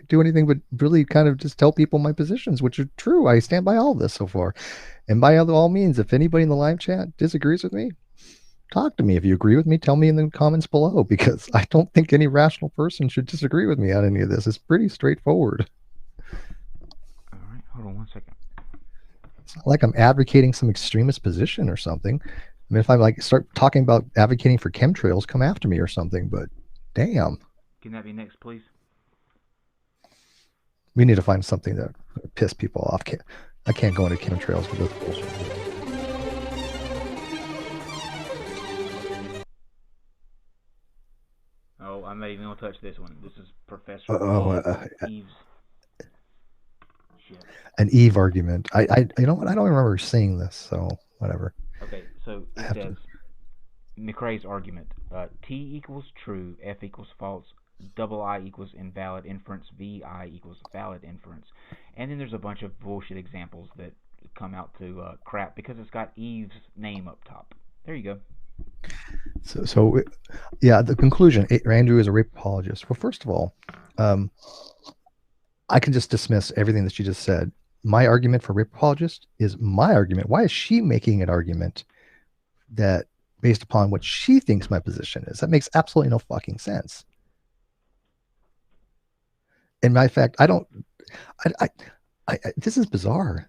do anything but really kind of just tell people my positions, which are true. I stand by all this so far. And by all means, if anybody in the live chat disagrees with me, talk to me. If you agree with me, tell me in the comments below, because I don't think any rational person should disagree with me on any of this. It's pretty straightforward. All right, hold on one second. It's not like I'm advocating some extremist position or something. I mean, if I start talking about advocating for chemtrails, come after me or something, but damn. Can that be next, please? We need to find something that piss people off. I can't go into chemtrails with this bullshit. Oh, I'm not even going to touch this one. This is Professor Eve's shit. An Eve argument. You know what? I don't remember seeing this, so whatever. Okay, so it says McRae's argument: T equals true, F equals false, double I equals invalid inference, VI equals valid inference, and then there's a bunch of bullshit examples that come out to crap because it's got Eve's name up top. There you go. So yeah, the conclusion: Andrew is a rape apologist. Well, first of all, I can just dismiss everything that she just said. My argument for rape apologist is my argument. Why is she making an argument that based upon what she thinks my position is? That makes absolutely no fucking sense. In my fact, this is bizarre.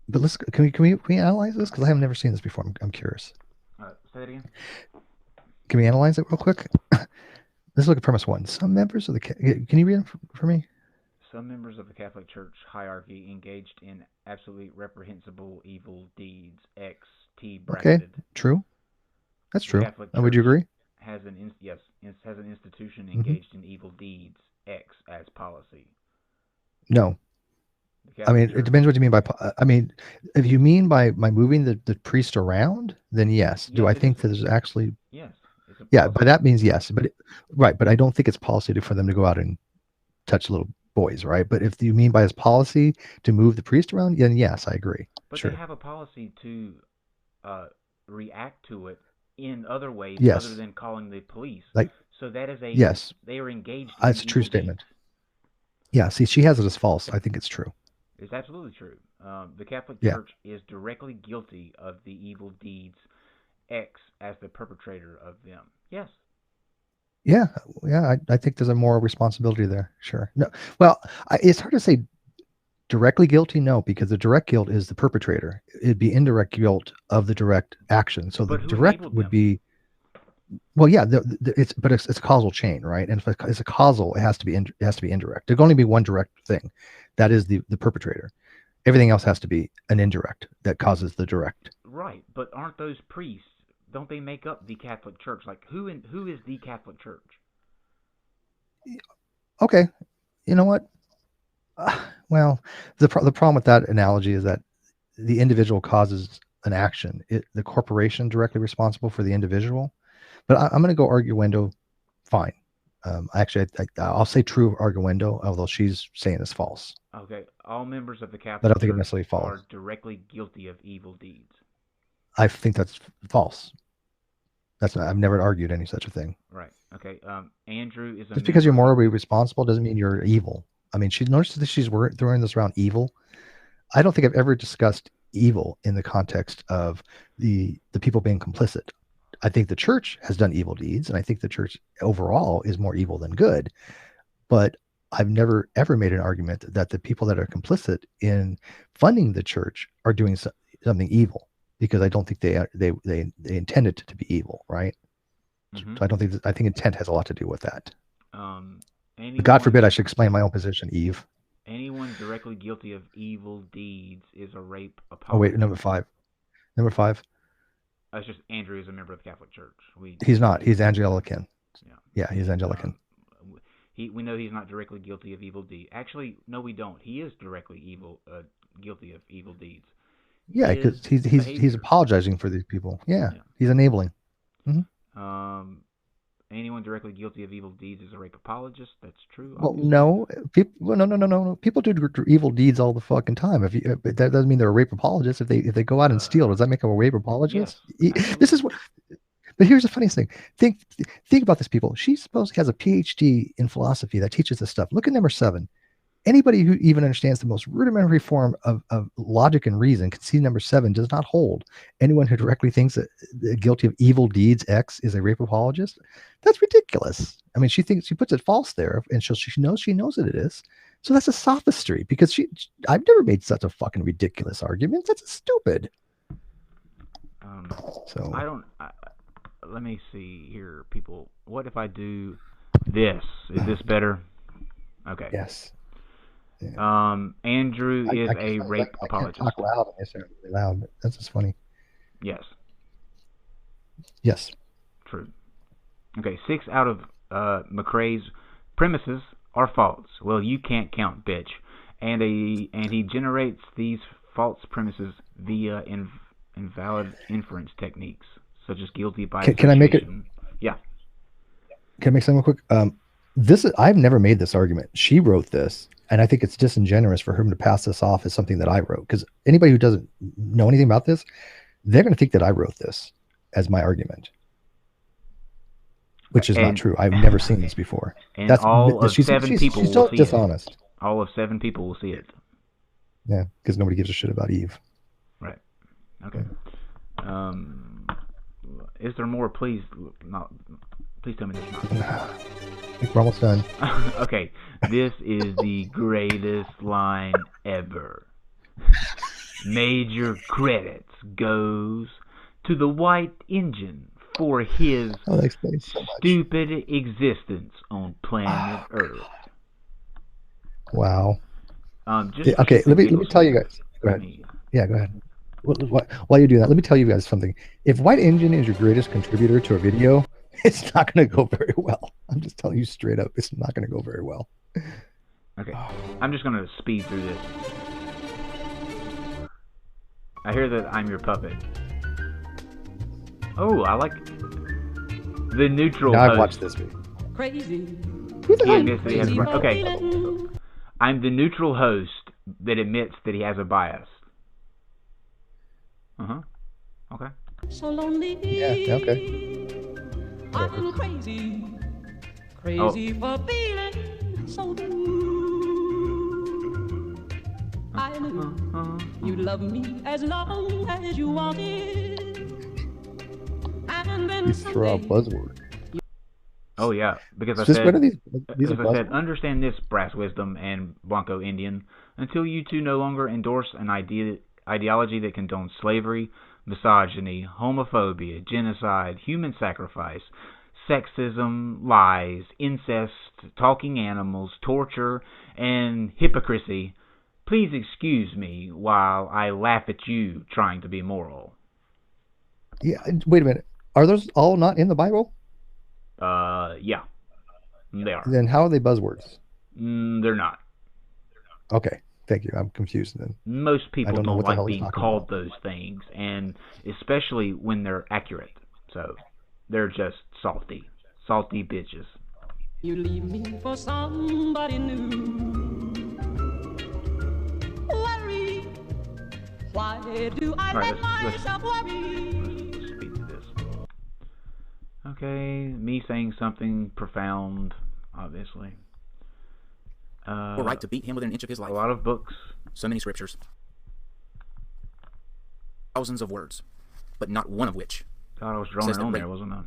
But can we analyze this? Because I have never seen this before. I'm curious. Say that again. Can we analyze it real quick? Let's look at premise one. Some members of the can you read it for me? Some members of the Catholic Church hierarchy engaged in absolutely reprehensible evil deeds. X T bracketed. Okay, true. That's true. Would you agree? Has an institution engaged in evil deeds. X as policy. No. I mean, it depends what you mean by. I mean, if you mean by moving the priest around, then yes. Do I think that there's actually? Yes. Yeah, but that means yes. But but I don't think it's policy for them to go out and touch little boys, right? But if you mean by his policy to move the priest around, then yes, I agree. But sure. They have a policy to react to it in other ways Yes. other than calling the police. Like, so that is yes. They are engaged in That's a true evil statement. deeds. Yeah, see, she has it as false. I think it's true. It's absolutely true. The Catholic Yeah. Church is directly guilty of the evil deeds, X as the perpetrator of them. Yes. Yeah, I think there's a moral responsibility there. Sure. No, well, it's hard to say directly guilty. No, because the direct guilt is the perpetrator. It'd be indirect guilt of the direct action. So But the who direct enabled would them? be, well, yeah, it's a causal chain, right? And if it's a causal, it has to be indirect. There can only be one direct thing, that is the perpetrator. Everything else has to be an indirect that causes the direct. Right, but aren't those priests? Don't they make up the Catholic Church? Like who is the Catholic Church? Okay, you know what? Well, the problem with that analogy is that the individual causes an action. The corporation directly responsible for the individual. But I'm going to go arguendo. Fine. Actually, I'll say true arguendo, although she's saying it's false. Okay, all members of the But I Catholic don't think it's Church necessarily false. are directly guilty of evil deeds. I think that's false. I've never argued any such a thing. Right. Okay. Andrew is a Just because you're member- morally responsible doesn't mean you're evil. I mean, notice that she's throwing this around evil. I don't think I've ever discussed evil in the context of the people being complicit. I think the church has done evil deeds, and I think the church overall is more evil than good. But I've never ever made an argument that the people that are complicit in funding the church are doing something evil, because I don't think they intend it to be evil, right? Mhm. So I think intent has a lot to do with that. Anyone, God forbid I should explain my own position, Eve. Anyone directly guilty of evil deeds is a rape apologist. Oh wait, number five. It's just Andrew is a member of the Catholic Church. He's not. He's Anglican. Yeah, he's Anglican. We know he's not directly guilty of evil deeds. Actually, no, we don't. He is directly guilty of evil deeds. Yeah, because he's apologizing for these people. Yeah. He's enabling. Mm-hmm. Anyone directly guilty of evil deeds is a rape apologist. That's true. Well, no. No. People do evil deeds all the fucking time. That doesn't mean they're a rape apologist. If they go out and steal, does that make them a rape apologist? Yes, this is what. But here's the funniest thing. Think about this, people. She supposedly has a PhD in philosophy that teaches this stuff. Look at number 7. Anybody who even understands the most rudimentary form of logic and reason can see number 7 does not hold. Anyone who directly thinks that guilty of evil deeds X is a rape apologist. That's ridiculous. I mean, she puts it false there, and she knows that it is. So that's a sophistry, because I've never made such a fucking ridiculous argument. That's stupid. So let me see here, people. What if I do this? Is this better? Okay. Yes. Yeah. Andrew is a rape apologist. I can't talk loud. I say really loud, but that's just funny. Yes. Yes. True. Okay, 6 out of McRae's premises are false. Well, you can't count, bitch. And he generates these false premises via invalid inference techniques, such as guilty by association. Can I make it? Yeah. Can I make something quick? I've never made this argument. She wrote this, and I think it's disingenuous for him to pass this off as something that I wrote. Because anybody who doesn't know anything about this, they're going to think that I wrote this as my argument, which is not true. I've never seen this before. And all of 7 people will see it. She's dishonest. All of 7 people will see it. Yeah, because nobody gives a shit about Eve. Right. Okay. Is there more? Please tell me there's not. I think we're almost done. Okay. This is the greatest line ever. Major credits goes to the White Engine for his stupid existence on planet Earth. Wow. Just okay, let me tell you guys. Go ahead. Yeah, go ahead. While you do that, let me tell you guys something. If White Engine is your greatest contributor to a video, it's not going to go very well. I'm just telling you straight up, it's not going to go very well. Okay, I'm just going to speed through this. I hear that I'm your puppet. Oh, I like the neutral host. I've watched this video. Crazy. Okay, I'm the neutral host that admits that he has a bias. Okay. So lonely. Yeah, okay. I'm crazy. Crazy for feeling so blue. I knew you'd love me as long as you wanted. And then You throw out buzzword. Oh yeah, because I Just what are said, these as are I said, buzzwords? understand this, Brass Wisdom and Blanco Indian, until you two no longer endorse an ideology that condones slavery, misogyny, homophobia, genocide, human sacrifice, sexism, lies, incest, talking animals, torture, and hypocrisy. Please excuse me while I laugh at you trying to be moral. Yeah, wait a minute. Are those all not in the Bible? Yeah, they are. Then how are they buzzwords? They're not. Okay, thank you. I'm confused then. Most people don't know don't what the like hell he's being talking called about. those things, and especially when they're accurate. So they're just salty bitches. you leave me for somebody new. Worry. Why do I All right, let let's myself worry? speed through this. Okay, me saying something profound, obviously. Or right to beat him within an inch of his life. A lot of books. So many scriptures. Thousands of words, but not one of which. God, I was droning on there, wasn't I?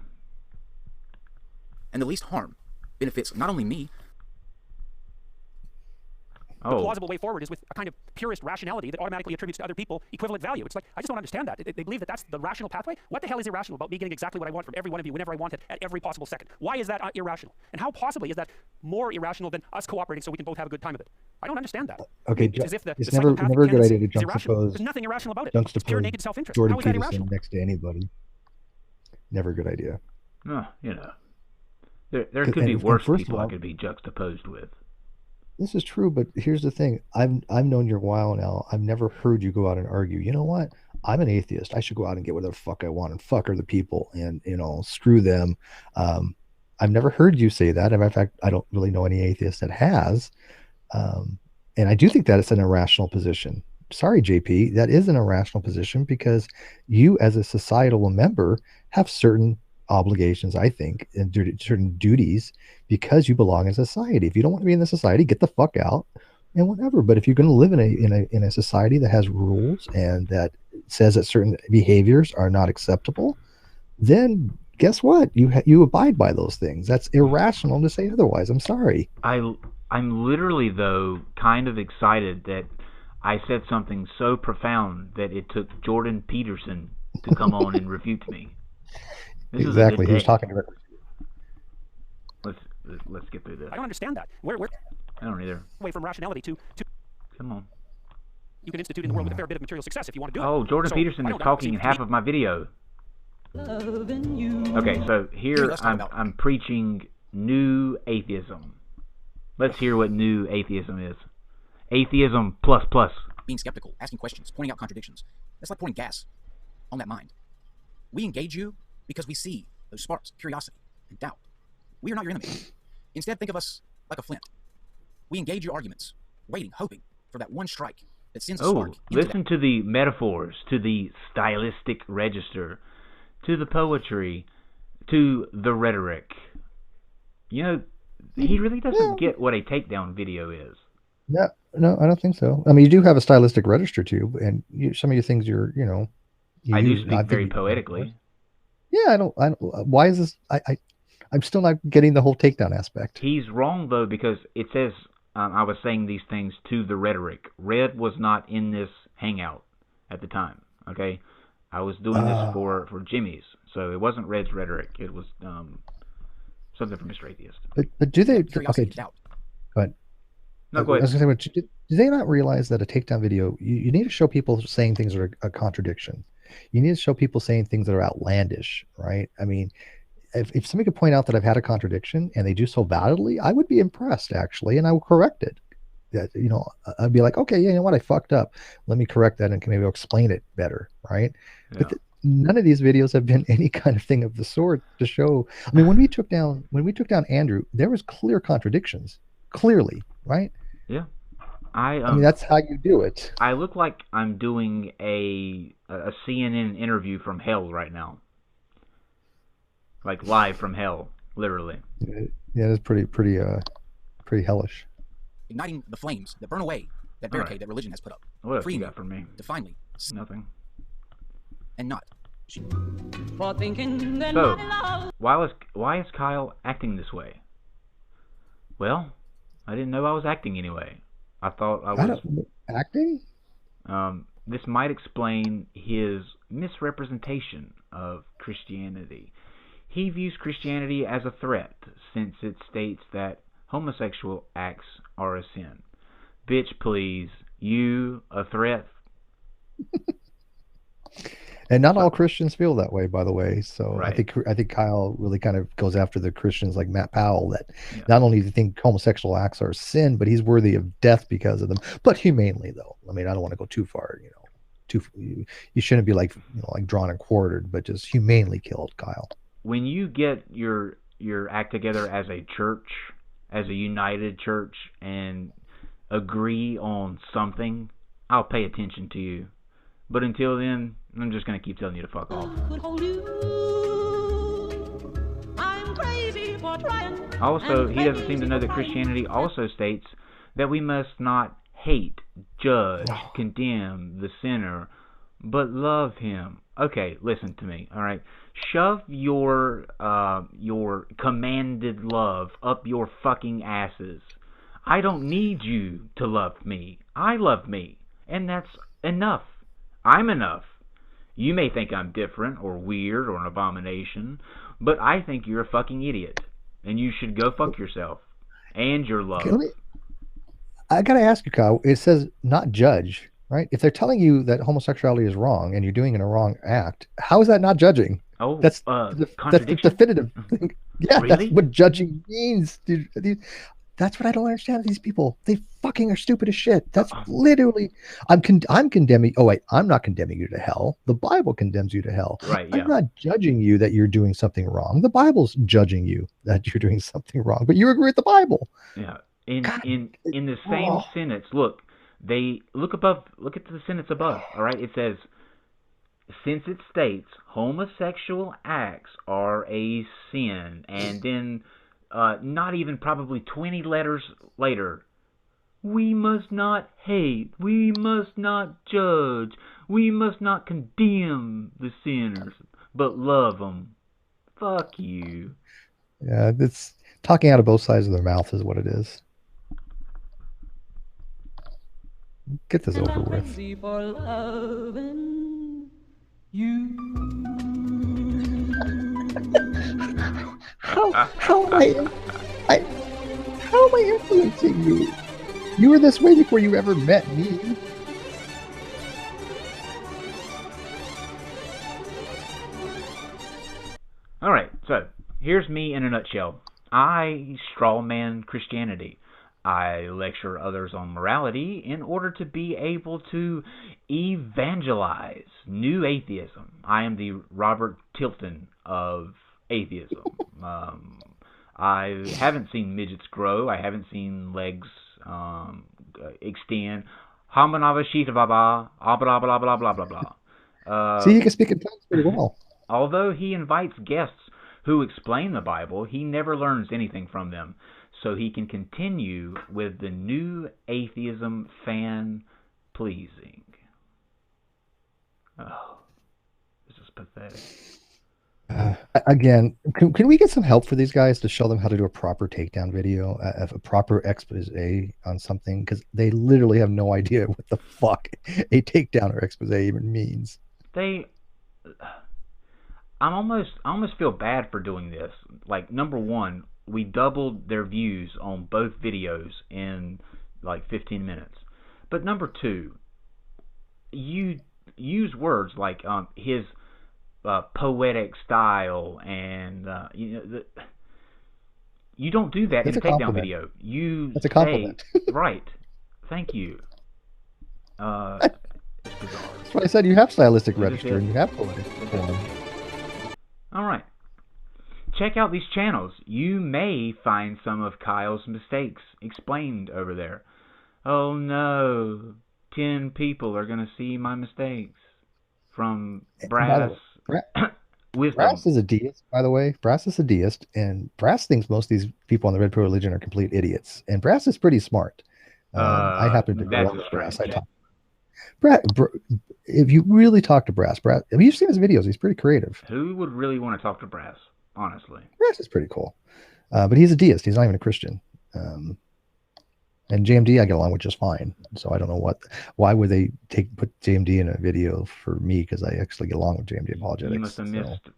And the least harm benefits not only me. The plausible way forward is with a kind of purist rationality that automatically attributes to other people equivalent value. It's like, I just don't understand that. They believe that that's the rational pathway. What the hell is irrational about me getting exactly what I want from every one of you whenever I want it at every possible second? Why is that irrational? And how possibly is that more irrational than us cooperating so we can both have a good time of it? I don't understand that. Okay, It's as if the it's never a psychopathic good tendency idea to is irrational. juxtapose There's nothing irrational about it. It's pure naked self-interest. Jordan How is that Peterson irrational? next to anybody. Never a good idea. You know, there could be worse people I could be juxtaposed with. This is true, but here's the thing. I've known you a while now. I've never heard you go out and argue. You know what? I'm an atheist. I should go out and get whatever the fuck I want and fuck other people and screw them. I've never heard you say that. In fact, I don't really know any atheist that has. And I do think that it's an irrational position. Sorry, JP, that is an irrational position because you, as a societal member, have certain obligations, I think, and certain duties because you belong in society. If you don't want to be in the society, get the fuck out and whatever. But if you're going to live in a society that has rules and that says that certain behaviors are not acceptable, then guess what? You abide by those things. That's irrational to say otherwise. I'm sorry. I'm literally, though, kind of excited that I said something so profound that it took Jordan Peterson to come on and refute me. This exactly. He was talking directly. Let's get through this. I don't understand that. We're I don't either. away from rationality to Come on. you can institute in the world with a fair bit of material success if you want to do it. Oh, Jordan Peterson is talking in half of my video. Okay, so here I'm preaching new atheism. Let's hear what new atheism is. Atheism plus plus. Being skeptical, asking questions, pointing out contradictions. That's like pouring gas on that mind. We engage you because we see those sparks, curiosity, and doubt. We are not your enemy. Instead, think of us like a flint. We engage your arguments, waiting, hoping for that one strike that sends a spark. Listen to the metaphors, to the stylistic register, to the poetry, to the rhetoric. You know, he really doesn't get what a takedown video is. No, I don't think so. I mean, you do have a stylistic register too, and some of your things I do speak very poetically. Yeah, I don't. Why is this? I'm still not getting the whole takedown aspect. He's wrong though, because it says I was saying these things to the rhetoric. Red was not in this hangout at the time. Okay, I was doing this for Jimmy's, so it wasn't Red's rhetoric. It was something from Mr. Atheist. But do they? Okay, go ahead. No, go ahead. I was going to say, do they not realize that a takedown video, you need to show people saying things that are a contradiction. You need to show people saying things that are outlandish, right? I mean, if somebody could point out that I've had a contradiction and they do so validly, I would be impressed actually, and I will correct it. That I'd be like, okay, yeah, you know what, I fucked up. Let me correct that and maybe explain it better, right? Yeah. But none of these videos have been any kind of thing of the sort to show. I mean, when we took down Andrew, there was clear contradictions, clearly, right? Yeah. I mean, that's how you do it. I look like I'm doing a CNN interview from hell right now. Like live from hell, literally. Yeah, it's pretty hellish. Igniting the flames that burn away that barricade that religion has put up. What else Free you me got for me? to finally Nothing. and not. For thinking that So, my love why is Kyle acting this way? Well, I didn't know I was acting anyway. I thought I was acting. This might explain his misrepresentation of Christianity. He views Christianity as a threat, since it states that homosexual acts are a sin. Bitch, please. You a threat? And not all Christians feel that way, by the way. So Right. I think Kyle really kind of goes after the Christians like Matt Powell that Yeah. not only do they think homosexual acts are sin, but he's worthy of death because of them. But humanely, though. I mean, I don't want to go too far. You shouldn't be like like drawn and quartered, but just humanely killed, Kyle. When you get your act together as a church, as a united church, and agree on something, I'll pay attention to you. But until then, I'm just going to keep telling you to fuck off. could hold you. I'm crazy for trying. Also, and he doesn't seem to know that crazy for Christianity trying. also states that we must not hate, judge, condemn the sinner, but love him. Okay, listen to me, all right? Shove your commanded love up your fucking asses. I don't need you to love me. I love me, and that's enough. I'm enough. You may think I'm different or weird or an abomination, but I think you're a fucking idiot, and you should go fuck yourself and your love. Okay, I gotta ask you, Kyle. It says not judge, right? If they're telling you that homosexuality is wrong and you're doing a wrong act, how is that not judging? Oh, that's the definitive thing. Yeah, Really? that's what judging means, dude. That's what I don't understand. These people, they fucking are stupid as shit. That's literally, I'm condemning. Oh wait, I'm not condemning you to hell. The Bible condemns you to hell. Right, yeah. I'm not judging you that you're doing something wrong. The Bible's judging you that you're doing something wrong, but you agree with the Bible. Yeah. In the same sentence, look at the sentence above, all right? It says, since it states homosexual acts are a sin, and then not even probably 20 letters later, we must not hate, we must not judge, we must not condemn the sinners, but love them. Fuck you. Yeah, it's talking out of both sides of their mouth is what it is. Get this over with. Crazy for loving you. How am I influencing you? You were this way before you ever met me. Alright, so here's me in a nutshell. I strawman Christianity. I lecture others on morality in order to be able to evangelize new atheism. I am the Robert Tilton of atheism. I haven't seen midgets grow. I haven't seen legs extend. See, you can speak in tongues pretty well. Although he invites guests who explain the Bible, he never learns anything from them. So he can continue with the new atheism fan pleasing. Oh, this is pathetic. Again, can we get some help for these guys to show them how to do a proper takedown video, a proper expose on something? Because they literally have no idea what the fuck a takedown or expose even means. I almost feel bad for doing this. Like, number one, we doubled their views on both videos in like 15 minutes. But number two, you use words like his poetic style, and you don't do that in a takedown video. That's a compliment. Right. Thank you. It's bizarre. That's why I said you have stylistic register and you have poetic form. All right. Check out these channels. You may find some of Kyle's mistakes explained over there. Oh no, 10 people are gonna see my mistakes from And by the Brass way, Wisdom. Brass is a deist, by the way. Brass is a deist, and Brass thinks most of these people on the Red Pill religion are complete idiots. And Brass is pretty smart. I happen to know That's a of Brass. I stretch. talk. If you really talk to Brass, have you seen his videos? He's pretty creative. Who would really want to talk to Brass? Honestly. Brass is pretty cool, but he's a deist. He's not even a Christian. And JMD I get along with just fine. So I don't know why would they put JMD in a video for me, because I actually get along with JMD apologetics. You must have missed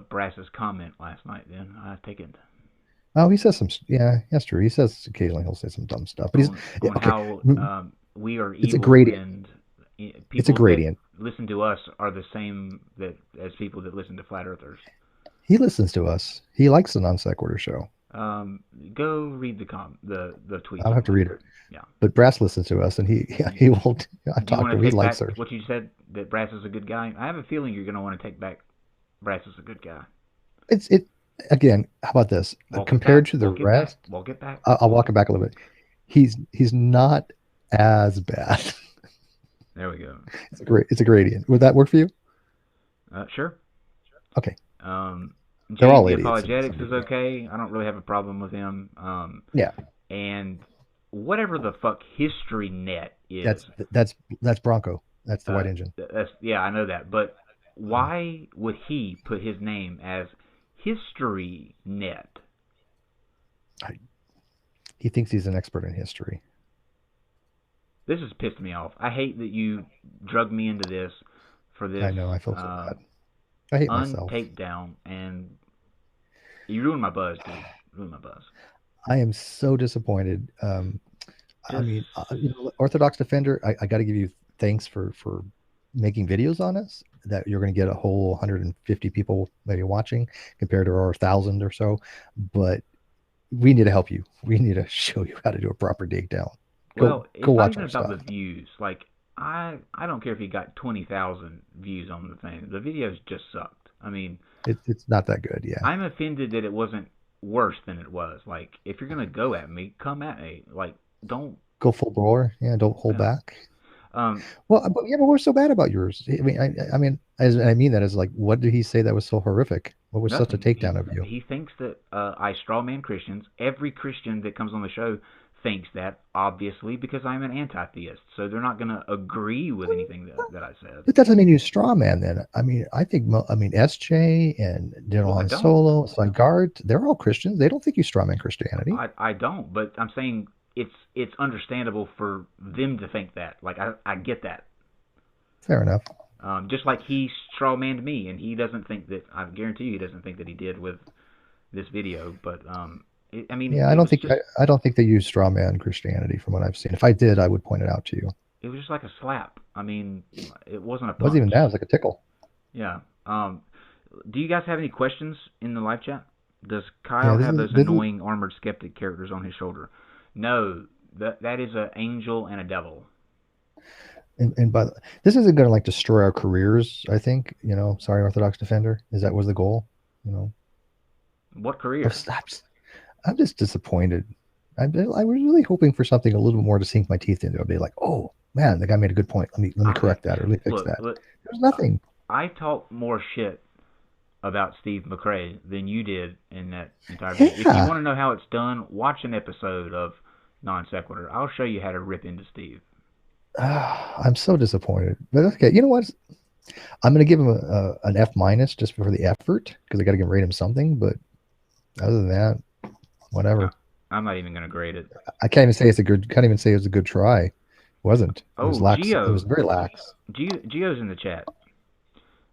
Brass's comment last night. Then I take it. Oh, he says some. Yeah, that's true. He says occasionally he'll say some dumb stuff, but on how we are evil. It's a gradient. And people it's a gradient. That listen to us are the same as people that listen to flat earthers. He listens to us. He likes the Non Sequitur show. Go read the tweet. I'll have to read it. Yeah. But Brass listens to us, and he will. I talk to him. He likes her. What you said, that Brass is a good guy. I have a feeling you're going to want to take back Brass is a good guy. Again. How about this? Compared to the rest, walk it back. I'll walk it back a little bit. He's not as bad. There we go. It's a gradient. Would that work for you? Sure. Okay. They're all idiots. Apologetics is okay. I don't really have a problem with him. Yeah. And whatever the fuck History Net is. That's Bronco. That's the white engine. Yeah, I know that. But why would he put his name as History Net? He thinks he's an expert in history. This has pissed me off. I hate that you drug me into this for this. I know. I feel so bad. I hate myself. Takedown, and you ruined my buzz, dude. Ruined my buzz. I am so disappointed. I mean, Orthodox Defender, I got to give you thanks for making videos on us, that you're going to get a whole 150 people maybe watching compared to our 1,000 or so. But we need to help you. We need to show you how to do a proper takedown. Go watch our stuff. It's not even about the views. Like, I don't care if you got 20,000 views on the thing. The videos just sucked. I mean, it's not that good. Yeah, I'm offended that it wasn't worse than it was. Like, if you're gonna go at me, come at me. Like, don't go full bore. Yeah, don't hold back. But we're so bad about yours. I mean, I mean that as like, what did he say that was so horrific? What was such a takedown of you? He thinks that I strawman Christians. Every Christian that comes on the show thinks that, obviously, because I'm an anti-theist. So they're not going to agree with anything that I said. But that doesn't mean you straw man then. I mean, SJ and General Han Solo, Sangard, they're all Christians. They don't think you straw man Christianity. I don't, but I'm saying it's understandable for them to think that. Like, I get that. Fair enough. Just like he straw manned me, and he doesn't think that, I guarantee you he doesn't think that he did with this video, but I mean, yeah, I don't think that you straw man Christianity from what I've seen. If I did, I would point it out to you. It was just like a slap. I mean, it wasn't a punch. It wasn't even that. It was like a tickle. Yeah. Do you guys have any questions in the live chat? Does Kyle have those annoying armored skeptic characters on his shoulder? No, that is an angel and a devil. And this isn't going to like destroy our careers. I think, sorry, Orthodox Defender. Was the goal? What career? I'm just disappointed. I was really hoping for something a little bit more to sink my teeth into. I'd be like, oh man, the guy made a good point. Let me correct that, or let me fix that. There's nothing. I talk more shit about Steve McRae than you did in that entire video. If you want to know how it's done, watch an episode of Non Sequitur. I'll show you how to rip into Steve. I'm so disappointed. But okay, you know what? I'm going to give him an F- just for the effort, because I got to rate him something. But other than that, whatever. I'm not even going to grade it. I can't even say it's a good. Can't even say it was a good try. It wasn't. It was lax. Gio. It was very lax. Gio's in the chat.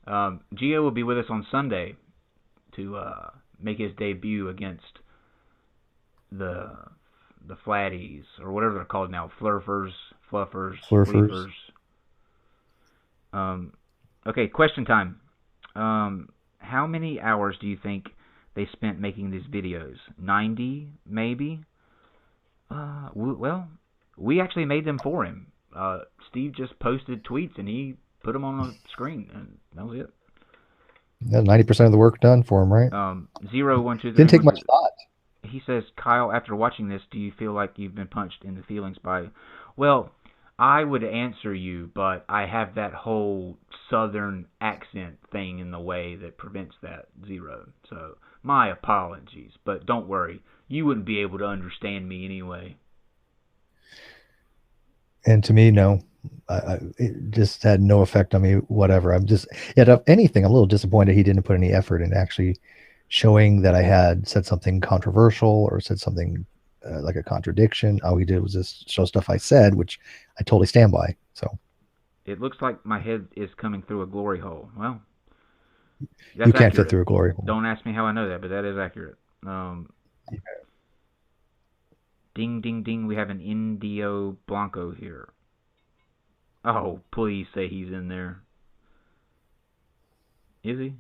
Gio will be with us on Sunday to make his debut against the flatties, or whatever they're called now, fluffers. Okay, question time. How many hours do you think they spent making these videos? 90, maybe? Well, we actually made them for him. Steve just posted tweets, and he put them on the screen, and that was it. 90% of the work done for him, right? 012. Didn't take much thought. He says, Kyle, after watching this, do you feel like you've been punched in the feelings by Well, I would answer you, but I have that whole southern accent thing in the way that prevents that, Zero. So, my apologies, but don't worry. You wouldn't be able to understand me anyway. And to me, no, it just had no effect on me. Whatever. I'm just, yet if anything, I'm a little disappointed he didn't put any effort in actually showing that I had said something controversial or said something like a contradiction. All he did was just show stuff I said, which I totally stand by. So It looks like my head is coming through a glory hole. Well, that's you can't accurate. fit through a glory hole. Don't ask me how I know that, but that is accurate. Ding, ding, ding. We have an Indio Blanco here. Oh, please say he's in there. Is he?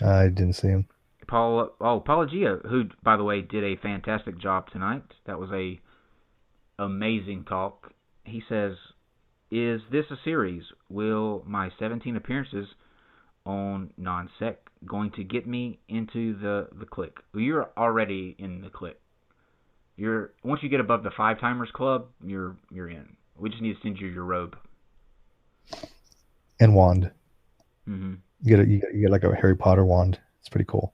I didn't see him. Apologia, who, by the way, did a fantastic job tonight. That was a amazing talk. He says, is this a series? Will my 17 appearances on Non Sec going to get me into the clique? Well, you're already in the clique. Once you get above the 5-timers club, you're in. We just need to send you your robe and wand. Mm-hmm. You get like a Harry Potter wand. It's pretty cool.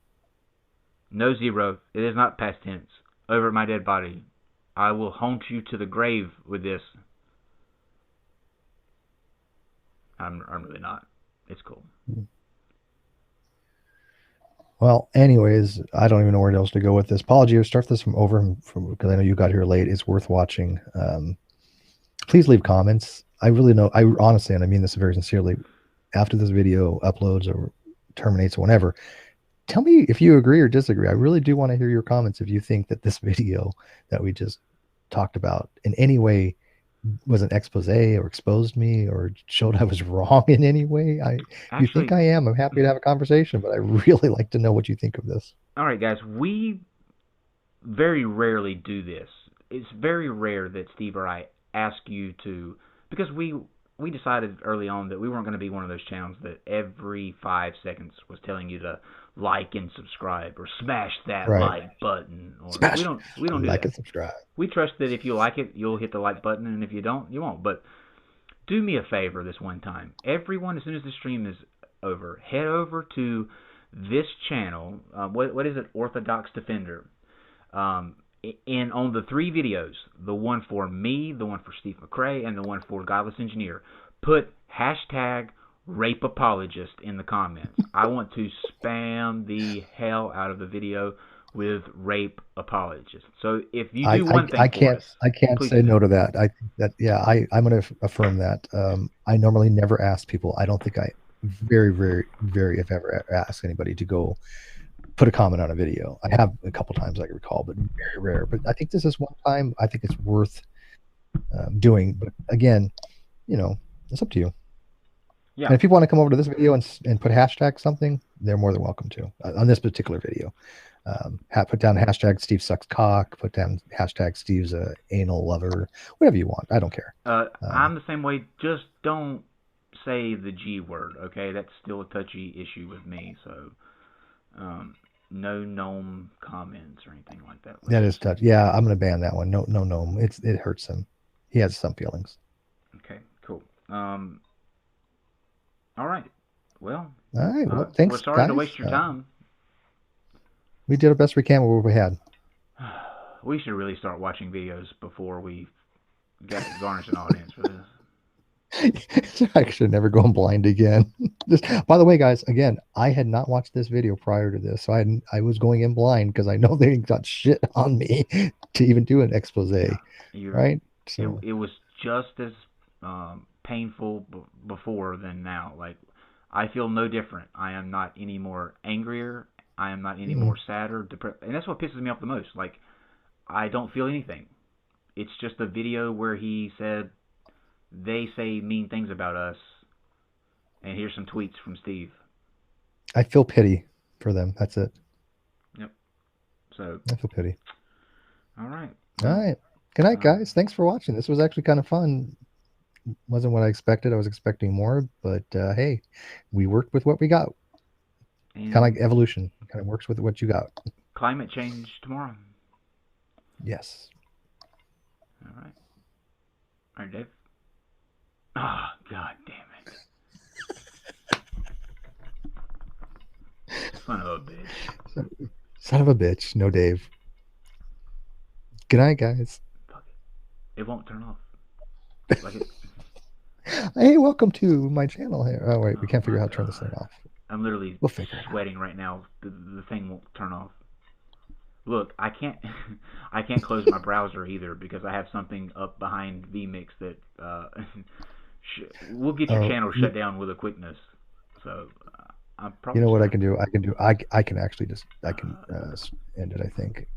No, Zero. It is not past tense. Over my dead body, I will haunt you to the grave with this. I'm really not. It's cool. Well, anyways, I don't even know where else to go with this. Apology, start this from because I know you got here late. It's worth watching. Please leave comments. I honestly, and I mean this very sincerely, after this video uploads or terminates or whenever, tell me if you agree or disagree. I really do want to hear your comments if you think that this video that we just talked about in any way was an expose or exposed me or showed I was wrong in any way. If you think I am, I'm happy to have a conversation, but I really like to know what you think of this. All right, guys, we very rarely do this. It's very rare that Steve or I ask you to, because we decided early on that we weren't going to be one of those channels that every 5 seconds was telling you to like and subscribe or smash that like button. Or we don't do like that. And subscribe. We trust that if you like it, you'll hit the like button, and if you don't, you won't. But do me a favor this one time. Everyone, as soon as the stream is over, head over to this channel. What is it? Orthodox Defender. And on the 3 videos, the one for me, the one for Steve McRae, and the one for Godless Engineer, put hashtag rape apologist in the comments. I want to spam the hell out of the video with rape apologist. So if you do one thing, I can't say no to that. I think that, yeah, I'm going to affirm that. I normally never ask people. I don't think I very, very, very, if ever ask anybody to go put a comment on a video. I have a couple times I can recall, but very rare. But I think this is one time I think it's worth doing. But again, it's up to you. Yeah. And if people want to come over to this video and put hashtag something, they're more than welcome to on this particular video. Put down hashtag Steve sucks cock. Put down hashtag Steve's a anal lover. Whatever you want. I don't care. I'm the same way. Just don't say the G word. Okay, that's still a touchy issue with me. So. No gnome comments or anything like that. That is touch. Yeah, I'm gonna ban that one. No gnome. It hurts him. He has some feelings. Okay, cool. All right. Well. All right. Well, thanks. We're sorry to waste your time. We did our best we can with what we had. We should really start watching videos before we garnish an audience for this. I should never go blind again. By the way, guys, again, I had not watched this video prior to this, so I was going in blind because I know they got shit on me to even do an expose, right? So it was just as painful before than now. Like, I feel no different. I am not any more angrier. I am not any more sadder, depressed, and that's what pisses me off the most. Like, I don't feel anything. It's just a video where he said, they say mean things about us, and here's some tweets from Steve. I feel pity for them. That's it. Yep. So I feel pity. All right. Good night, guys. Thanks for watching. This was actually kind of fun. Wasn't what I expected. I was expecting more, but hey, we worked with what we got. Kind of like evolution. Kind of works with what you got. Climate change tomorrow. Yes. All right. All right, Dave. Oh, God damn it. Son of a bitch. Son of a bitch. No Dave. Good night, guys. Fuck it. It won't turn off. Like it. Hey, welcome to my channel here. Oh, wait. We can't figure out how to turn this thing off. I'm literally We'll figure it out. sweating right now. The thing won't turn off. Look, I can't close my browser either because I have something up behind vMix that will get your channel shut down with a quickness. So I'm probably. You know what I can do? I can actually just end it, I think.